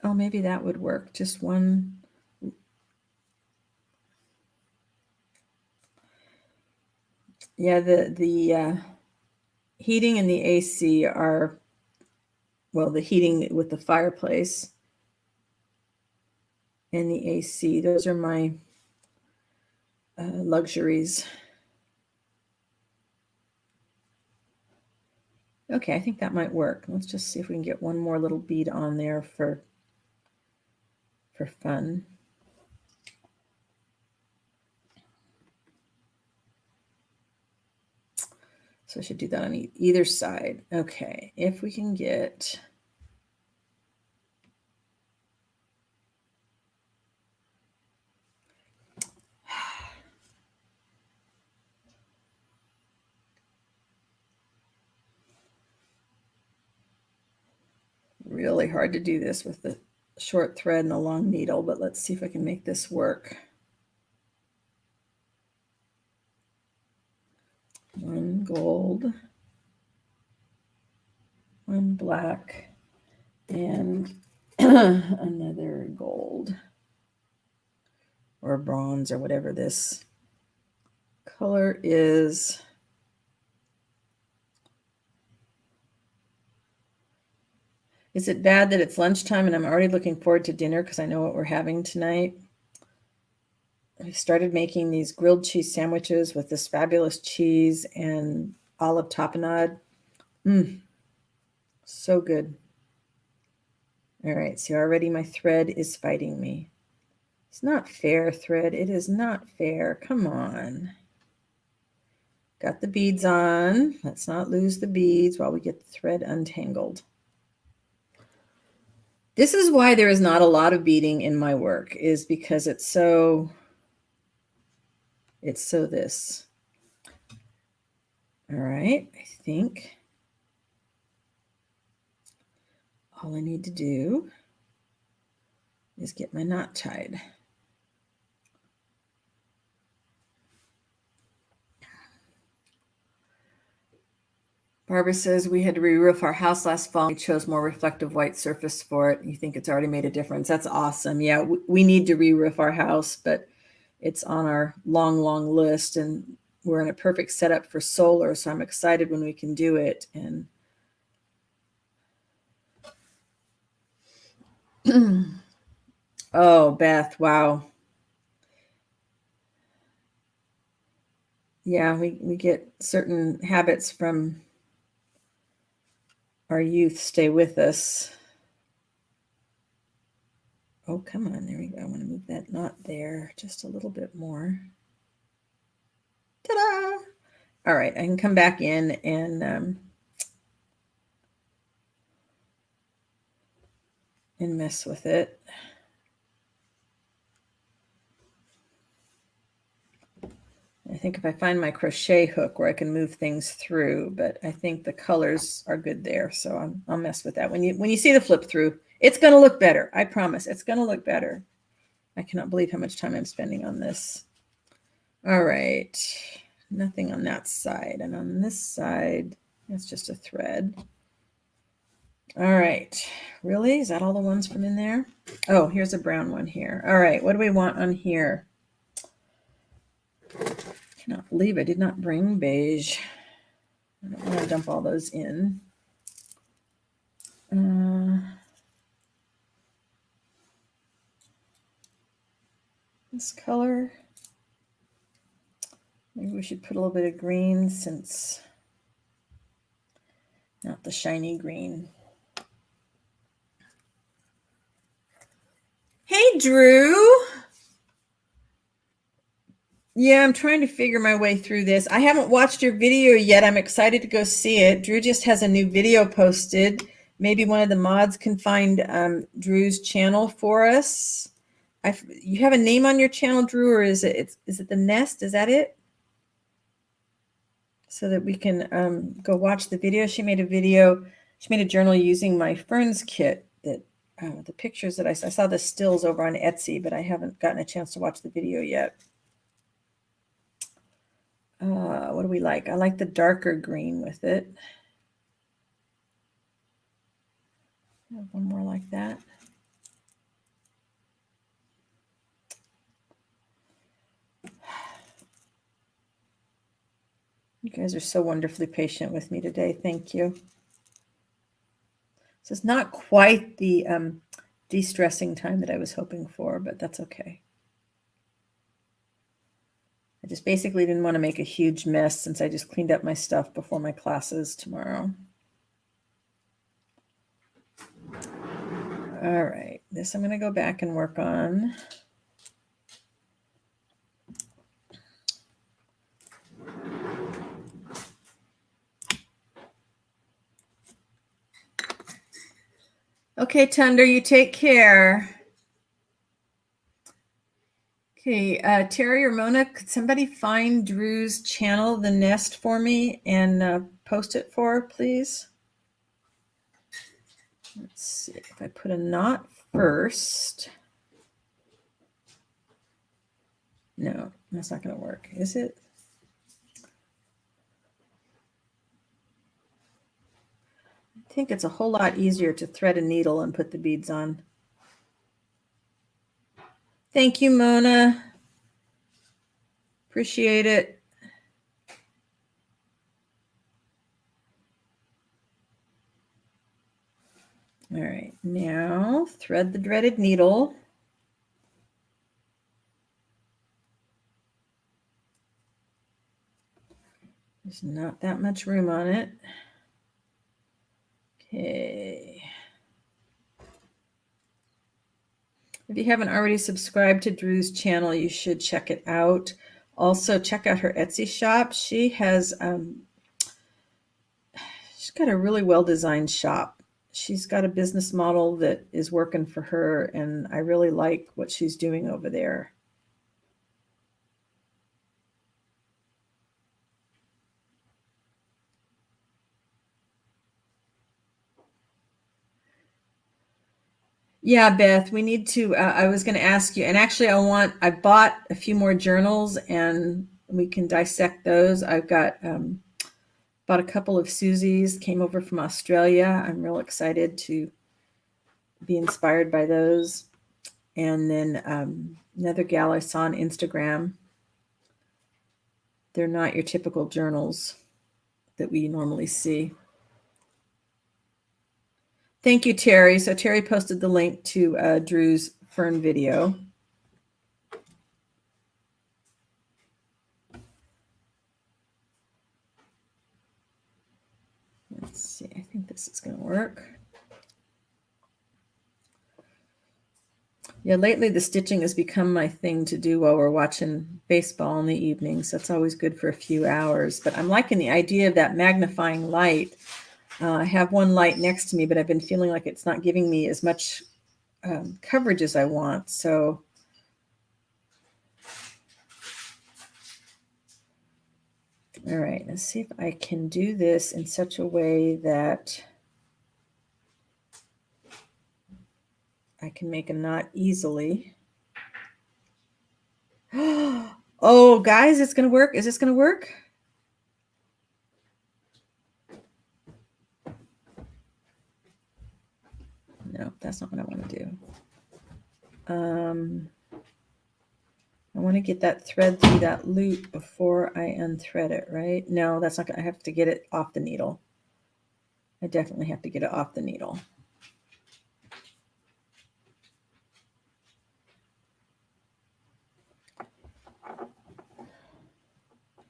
Oh, maybe that would work. Just one. Yeah, the heating and the AC are, well, the heating with the fireplace and the AC, those are my luxuries. Okay, I think that might work. Let's just see if we can get one more little bead on there for fun. So I should do that on either side. Okay, if we can get, really hard to do this with the short thread and a long needle, but let's see if I can make this work. One gold, one black, and another gold or bronze or whatever this color is. Is it bad that it's lunchtime and I'm already looking forward to dinner because I know what we're having tonight? I started making these grilled cheese sandwiches with this fabulous cheese and olive tapenade. So good. All right, so already my thread is fighting me. It's not fair, thread. It is not fair. Come on. Got the beads on. Let's not lose the beads while we get the thread untangled. This is why there is not a lot of beading in my work, is because it's so this. All right, I think all I need to do is get my knot tied. Barbara says we had to re-roof our house last fall. We chose more reflective white surface for it. You think it's already made a difference? That's awesome. Yeah, we need to re-roof our house, but it's on our long list, and we're in a perfect setup for solar. So I'm excited when we can do it. And oh, Beth, wow. Yeah, we get certain habits from our youth stay with us. Oh, come on. There we go. I want to move that knot there just a little bit more. Ta-da! All right, I can come back in and and mess with it. I think if I find my crochet hook where I can move things through, but I think the colors are good there, so I'll mess with that. When you see the flip through, it's going to look better. I promise, it's going to look better. I cannot believe how much time I'm spending on this. All right, nothing on that side, and on this side, it's just a thread. All right, really? Is that all the ones from in there? Oh, here's a brown one here. All right, what do we want on here? I cannot believe I did not bring beige. I don't want to dump all those in. This color. Maybe we should put a little bit of green since not the shiny green. Hey, Drew. Yeah, I'm trying to figure my way through this. I haven't watched your video yet. I'm excited to go see it. Drew just has a new video posted. Maybe one of the mods can find Drew's channel for us. You have a name on your channel, Drew, or is it the Nest? Is that it? So that we can go watch the video. She made a video. She made a journal using my ferns kit. That the pictures that I saw the stills over on Etsy, but I haven't gotten a chance to watch the video yet. What do we like? I like the darker green with it. One more like that. You guys are so wonderfully patient with me today. Thank you. This is not quite the de-stressing time that I was hoping for, but that's okay. I just basically didn't want to make a huge mess since I just cleaned up my stuff before my classes tomorrow. All right, this I'm going to go back and work on. Okay, Thunder, you take care. Okay, Terry or Mona, could somebody find Drew's channel, The Nest, for me and post it for her, please? Let's see if I put a knot first. No, that's not going to work, is it? I think it's a whole lot easier to thread a needle and put the beads on. Thank you, Mona. Appreciate it. All right, now thread the dreaded needle. There's not that much room on it. Okay. If you haven't already subscribed to Drew's channel, you should check it out. Also, check out her Etsy shop. She has she's got a really well-designed shop. She's got a business model that is working for her, and I really like what she's doing over there. Yeah, Beth, we need to, I was going to ask you, and actually I bought a few more journals and we can dissect those. I've got, bought a couple of Susie's, came over from Australia. I'm real excited to be inspired by those. And then another gal I saw on Instagram. They're not your typical journals that we normally see. Thank you, Terry. So Terry posted the link to Drew's fern video. Let's see. I think this is going to work. Yeah, lately the stitching has become my thing to do while we're watching baseball in the evenings. That's always good for a few hours. But I'm liking the idea of that magnifying light. I have one light next to me, but I've been feeling like it's not giving me as much coverage as I want. So all right, let's see if I can do this in such a way that I can make a knot easily. Oh, guys, it's going to work. Is this going to work? No, that's not what I want to do. I want to get that thread through that loop before I unthread it, right? No, that's not going to, I have to get it off the needle. I definitely have to get it off the needle.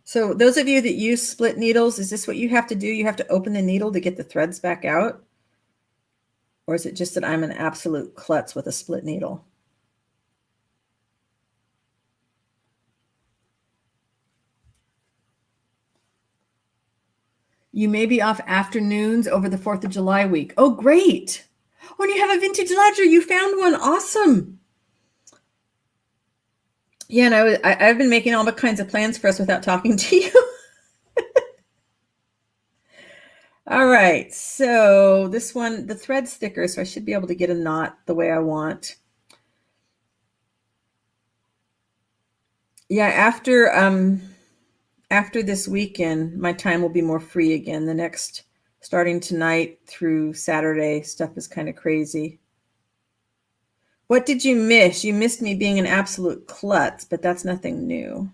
So those of you that use split needles, is this what you have to do? You have to open the needle to get the threads back out? Or is it just that I'm an absolute klutz with a split needle? You may be off afternoons over the 4th of July week. Oh, great. When you have a vintage ledger, you found one. Awesome. Yeah, and I've been making all the kinds of plans for us without talking to you. All right, so this one, the thread's thicker, so I should be able to get a knot the way I want. Yeah, after this weekend, my time will be more free again. The next, starting tonight through Saturday, stuff is kind of crazy. What did you miss? You missed me being an absolute klutz, but that's nothing new.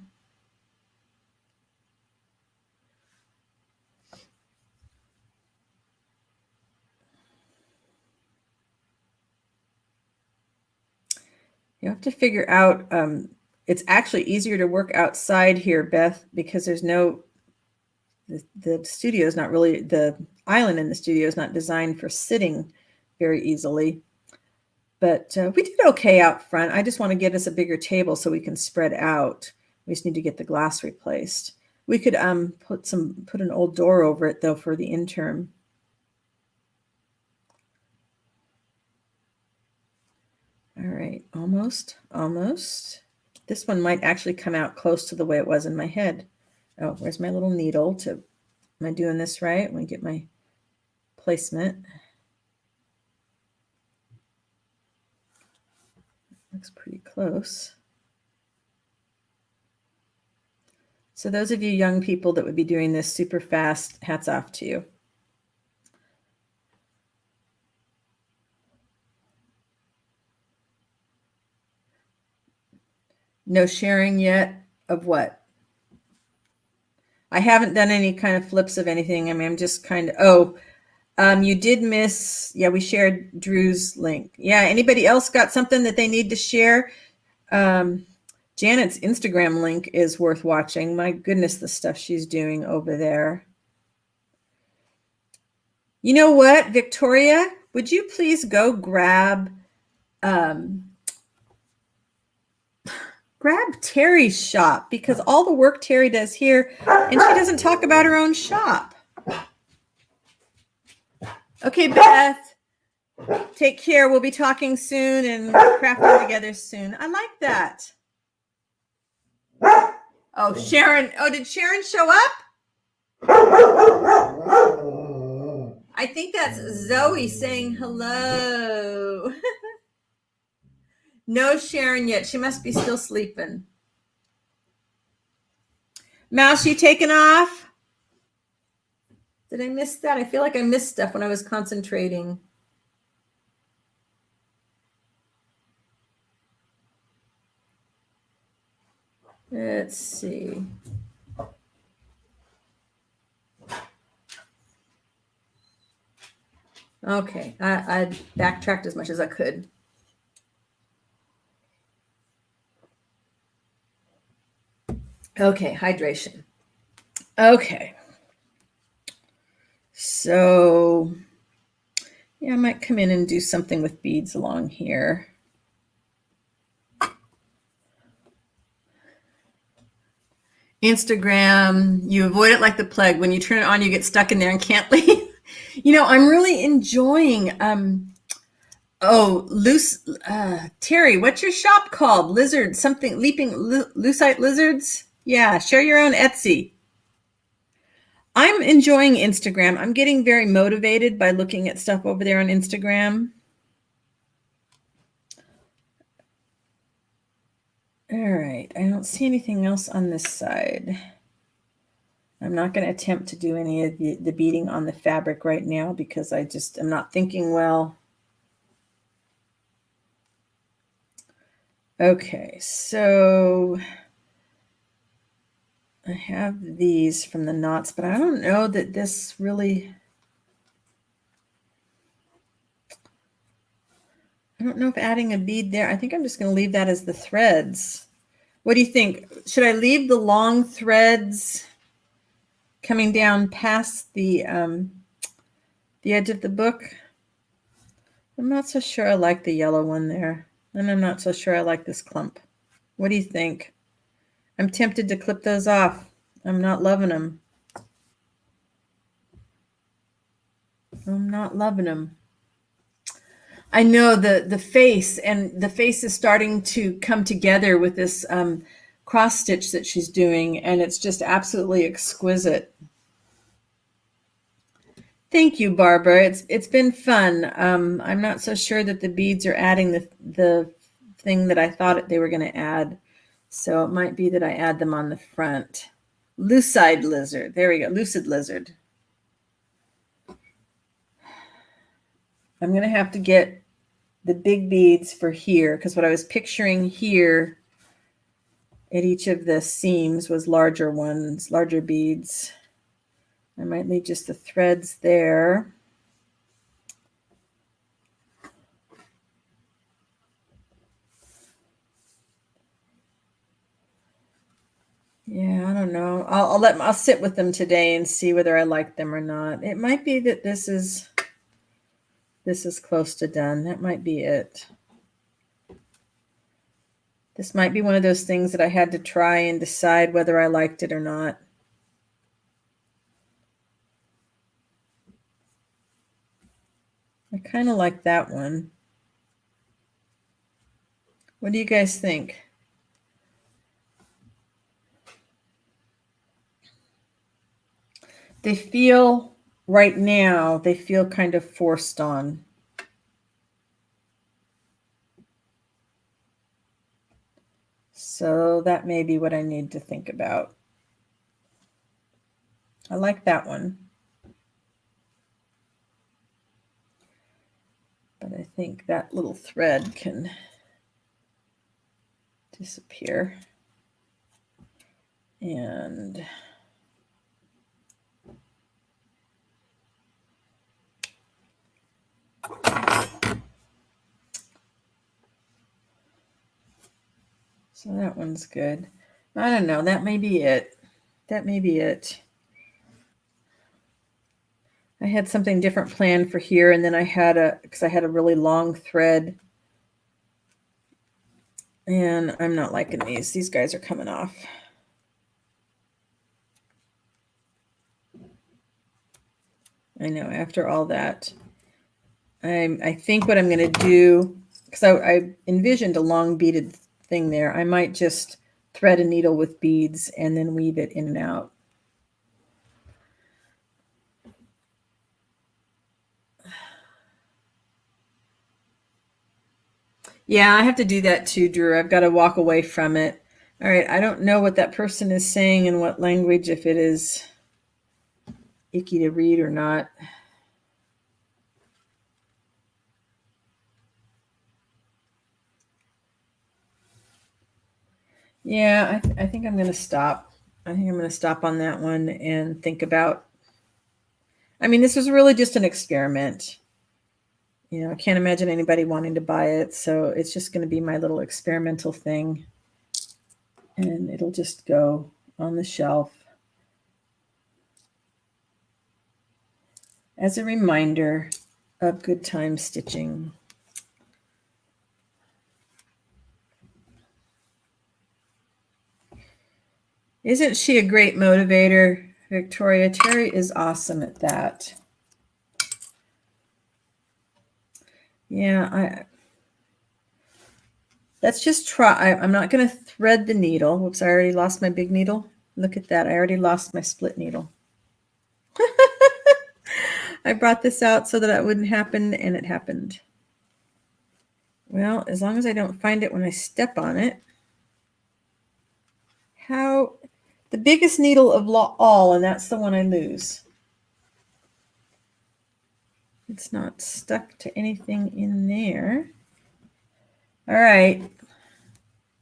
You have to figure out, it's actually easier to work outside here, Beth, because there's no, the studio is not really, the island in the studio is not designed for sitting very easily. But we did okay out front. I just want to get us a bigger table so we can spread out. We just need to get the glass replaced. We could put an old door over it though for the interim. All right, almost. This one might actually come out close to the way it was in my head. Oh, where's my little needle? Am I doing this right? I'm gonna get my placement. Looks pretty close. So those of you young people that would be doing this super fast, hats off to you. No sharing yet of what? I haven't done any kind of flips of anything. I mean, I'm just kind of, you did miss, yeah, we shared Drew's link. Yeah, anybody else got something that they need to share? Janet's Instagram link is worth watching. My goodness, the stuff she's doing over there. You know what, Victoria, would you please go grab Terry's shop, because all the work Terry does here, and she doesn't talk about her own shop. Okay, Beth, take care. We'll be talking soon and crafting together soon. I like that. Oh, Sharon. Oh, did Sharon show up? I think that's Zoe saying hello. No Sharon yet. She must be still sleeping. Mouse, you taking off? Did I miss that? I feel like I missed stuff when I was concentrating. Let's see. Okay, I backtracked as much as I could. Okay, hydration. Okay. So, yeah, I might come in and do something with beads along here. Instagram, you avoid it like the plague. When you turn it on, you get stuck in there and can't leave. You know, I'm really enjoying Oh, Terry, what's your shop called? Lizard, something, lucite lizards? Yeah, share your own Etsy. I'm enjoying Instagram. I'm getting very motivated by looking at stuff over there on Instagram. All right, I don't see anything else on this side. I'm not going to attempt to do any of the beading on the fabric right now because I just am not thinking well. Okay, so I have these from the knots, but I don't know that this really, I don't know if adding a bead there, I think I'm just going to leave that as the threads. What do you think? Should I leave the long threads coming down past the edge of the book? I'm not so sure I like the yellow one there, and I'm not so sure I like this clump. What do you think? I'm tempted to clip those off. I'm not loving them. I'm not loving them. I know the face, and the face is starting to come together with this cross stitch that she's doing, and it's just absolutely exquisite. Thank you, Barbara. It's been fun. I'm not so sure that the beads are adding the thing that I thought they were going to add, so it might be that I add them on the front. Lucide lizard. There we go. Lucid lizard. I'm going to have to get the big beads for here because what I was picturing here at each of the seams was larger ones, larger beads. I might leave just the threads there. Yeah, I don't know. I'll sit with them today and see whether I like them or not. It might be that this is close to done. That might be it. This might be one of those things that I had to try and decide whether I liked it or not. I kind of like that one. What do you guys think? They feel, right now, they feel kind of forced on. So that may be what I need to think about. I like that one. But I think that little thread can disappear. And so that one's good. I don't know. That may be it. That may be it. I had something different planned for here, and then because I had a really long thread. And I'm not liking these. These guys are coming off. I know, after all that. I think what I'm going to do, because I envisioned a long beaded thing there, I might just thread a needle with beads and then weave it in and out. Yeah, I have to do that too, Drew. I've got to walk away from it. All right, I don't know what that person is saying in what language, if it is icky to read or not. Yeah, I think I'm going to stop. I think I'm going to stop on that one and think about. I mean, this was really just an experiment. You know, I can't imagine anybody wanting to buy it, so it's just going to be my little experimental thing. And it'll just go on the shelf as a reminder of good time stitching. Isn't she a great motivator, Victoria? Terry is awesome at that. Yeah, let's just try. I'm not going to thread the needle. Whoops, I already lost my big needle. Look at that. I already lost my split needle. I brought this out so that it wouldn't happen, and it happened. Well, as long as I don't find it when I step on it. How? The biggest needle of all, and that's the one I lose. It's not stuck to anything in there. All right.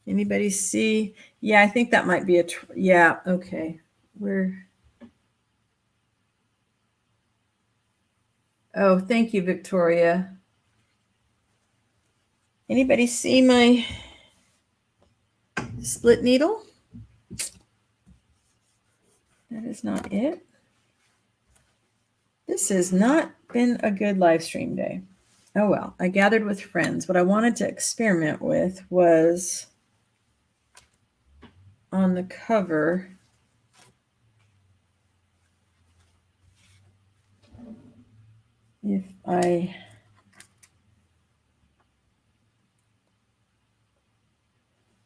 Anybody see? Yeah, I think that might be yeah, okay. Oh, thank you, Victoria. Anybody see my split needle? That is not it. This has not been a good live stream day. Oh well, I gathered with friends. What I wanted to experiment with was on the cover. If I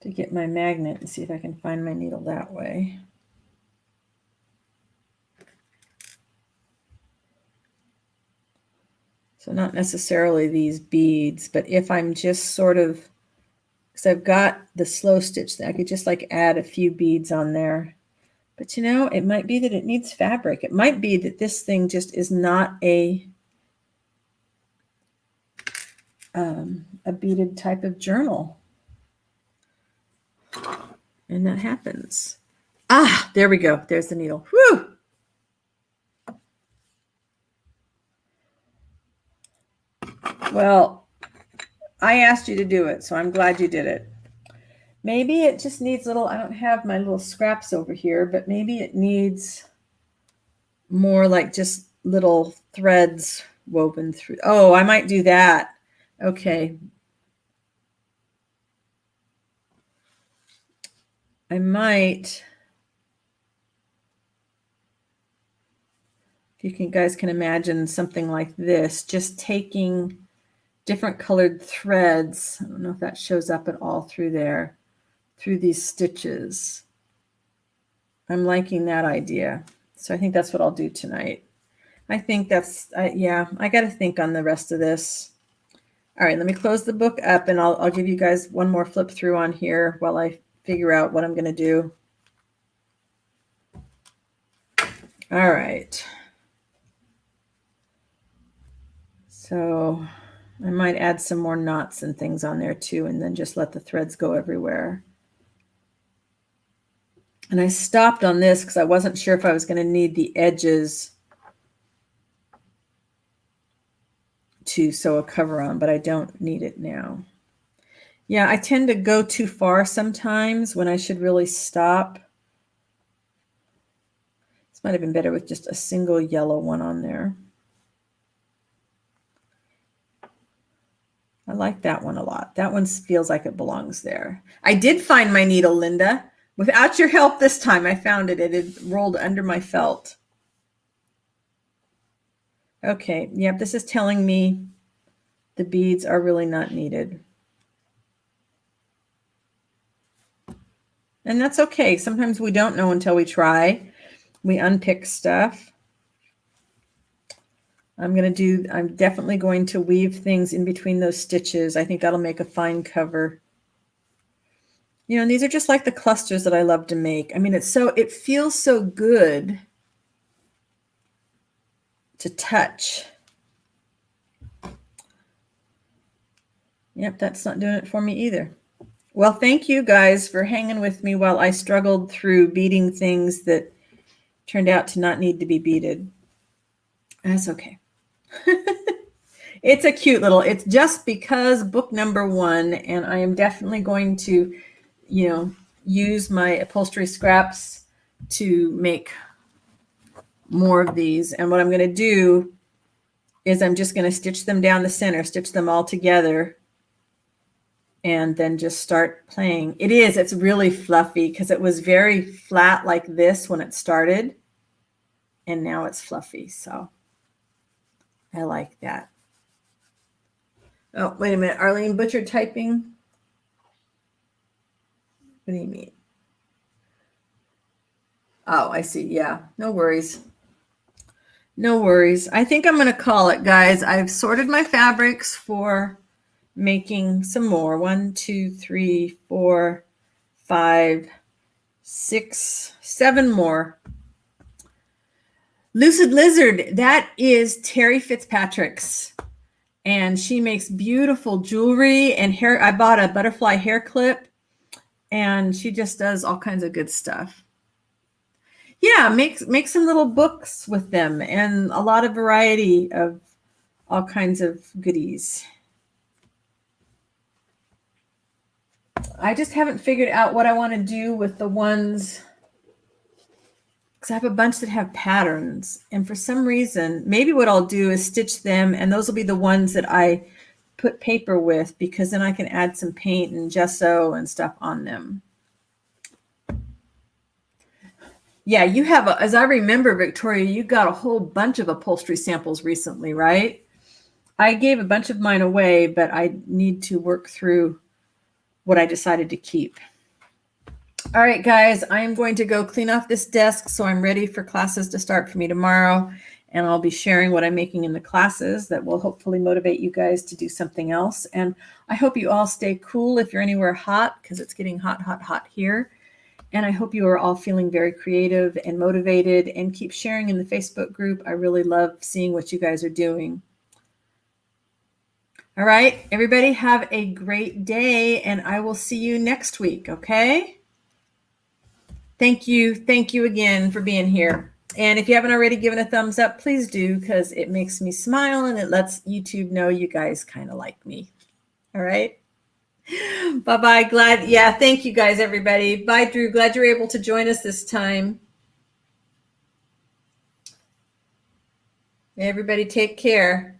to get my magnet and see if I can find my needle that way. So not necessarily these beads, but if I'm just sort of, because I've got the slow stitch, I could just like add a few beads on there. But you know, it might be that it needs fabric. It might be that this thing just is not a beaded type of journal. And that happens. Ah, there we go. There's the needle. Whew! Well, I asked you to do it, so I'm glad you did it. Maybe it just needs little, I don't have my little scraps over here, but maybe it needs more like just little threads woven through. Oh, I might do that. Okay. I might, if you guys can imagine something like this, just taking different colored threads. I don't know if that shows up at all through there, through these stitches. I'm liking that idea. So I think that's what I'll do tonight. I think that's, yeah, I got to think on the rest of this. All right, let me close the book up and I'll give you guys one more flip through on here while I figure out what I'm going to do. All right. So I might add some more knots and things on there too, and then just let the threads go everywhere. And I stopped on this because I wasn't sure if I was going to need the edges to sew a cover on, but I don't need it now. Yeah, I tend to go too far sometimes when I should really stop. This might have been better with just a single yellow one on there. I like that one a lot. That one feels like it belongs there. I did find my needle, Linda. Without your help this time, I found it. It had rolled under my felt. Okay, yep, this is telling me the beads are really not needed. And that's okay. Sometimes we don't know until we try. We unpick stuff. I'm definitely going to weave things in between those stitches. I think that'll make a fine cover. You know, and these are just like the clusters that I love to make. I mean, it feels so good to touch. Yep, that's not doing it for me either. Well, thank you guys for hanging with me while I struggled through beading things that turned out to not need to be beaded. That's okay. It's a cute little, it's just because book number 1, and I am definitely going to, you know, use my upholstery scraps to make more of these. And what I'm going to do is I'm just going to stitch them down the center, stitch them all together, and then just start playing. It's really fluffy because it was very flat like this when it started, and now it's fluffy. So I like that. Oh, wait a minute. Arlene Butcher typing. What do you mean? Oh, I see. Yeah, no worries. No worries. I think I'm going to call it, guys. I've sorted my fabrics for making some more. 1, 2, 3, 4, 5, 6, 7 more. Lucid Lizard, that is Terry Fitzpatrick's. And she makes beautiful jewelry and hair. I bought a butterfly hair clip, and she just does all kinds of good stuff. Yeah, make some little books with them and a lot of variety of all kinds of goodies. I just haven't figured out what I want to do with the ones, because I have a bunch that have patterns, and for some reason, maybe what I'll do is stitch them, and those will be the ones that I put paper with, because then I can add some paint and gesso and stuff on them. Yeah, you have, as I remember, Victoria, you got a whole bunch of upholstery samples recently, right? I gave a bunch of mine away, but I need to work through what I decided to keep. All right, guys, I am going to go clean off this desk so I'm ready for classes to start for me tomorrow. And I'll be sharing what I'm making in the classes that will hopefully motivate you guys to do something else. And I hope you all stay cool if you're anywhere hot, because it's getting hot, hot, hot here. And I hope you are all feeling very creative and motivated, and keep sharing in the Facebook group. I really love seeing what you guys are doing. All right, everybody have a great day, and I will see you next week, okay? Thank you. Thank you again for being here. And if you haven't already given a thumbs up, please do, because it makes me smile and it lets YouTube know you guys kind of like me. All right. Bye-bye. Glad. Yeah. Thank you guys, everybody. Bye, Drew. Glad you're able to join us this time. Everybody take care.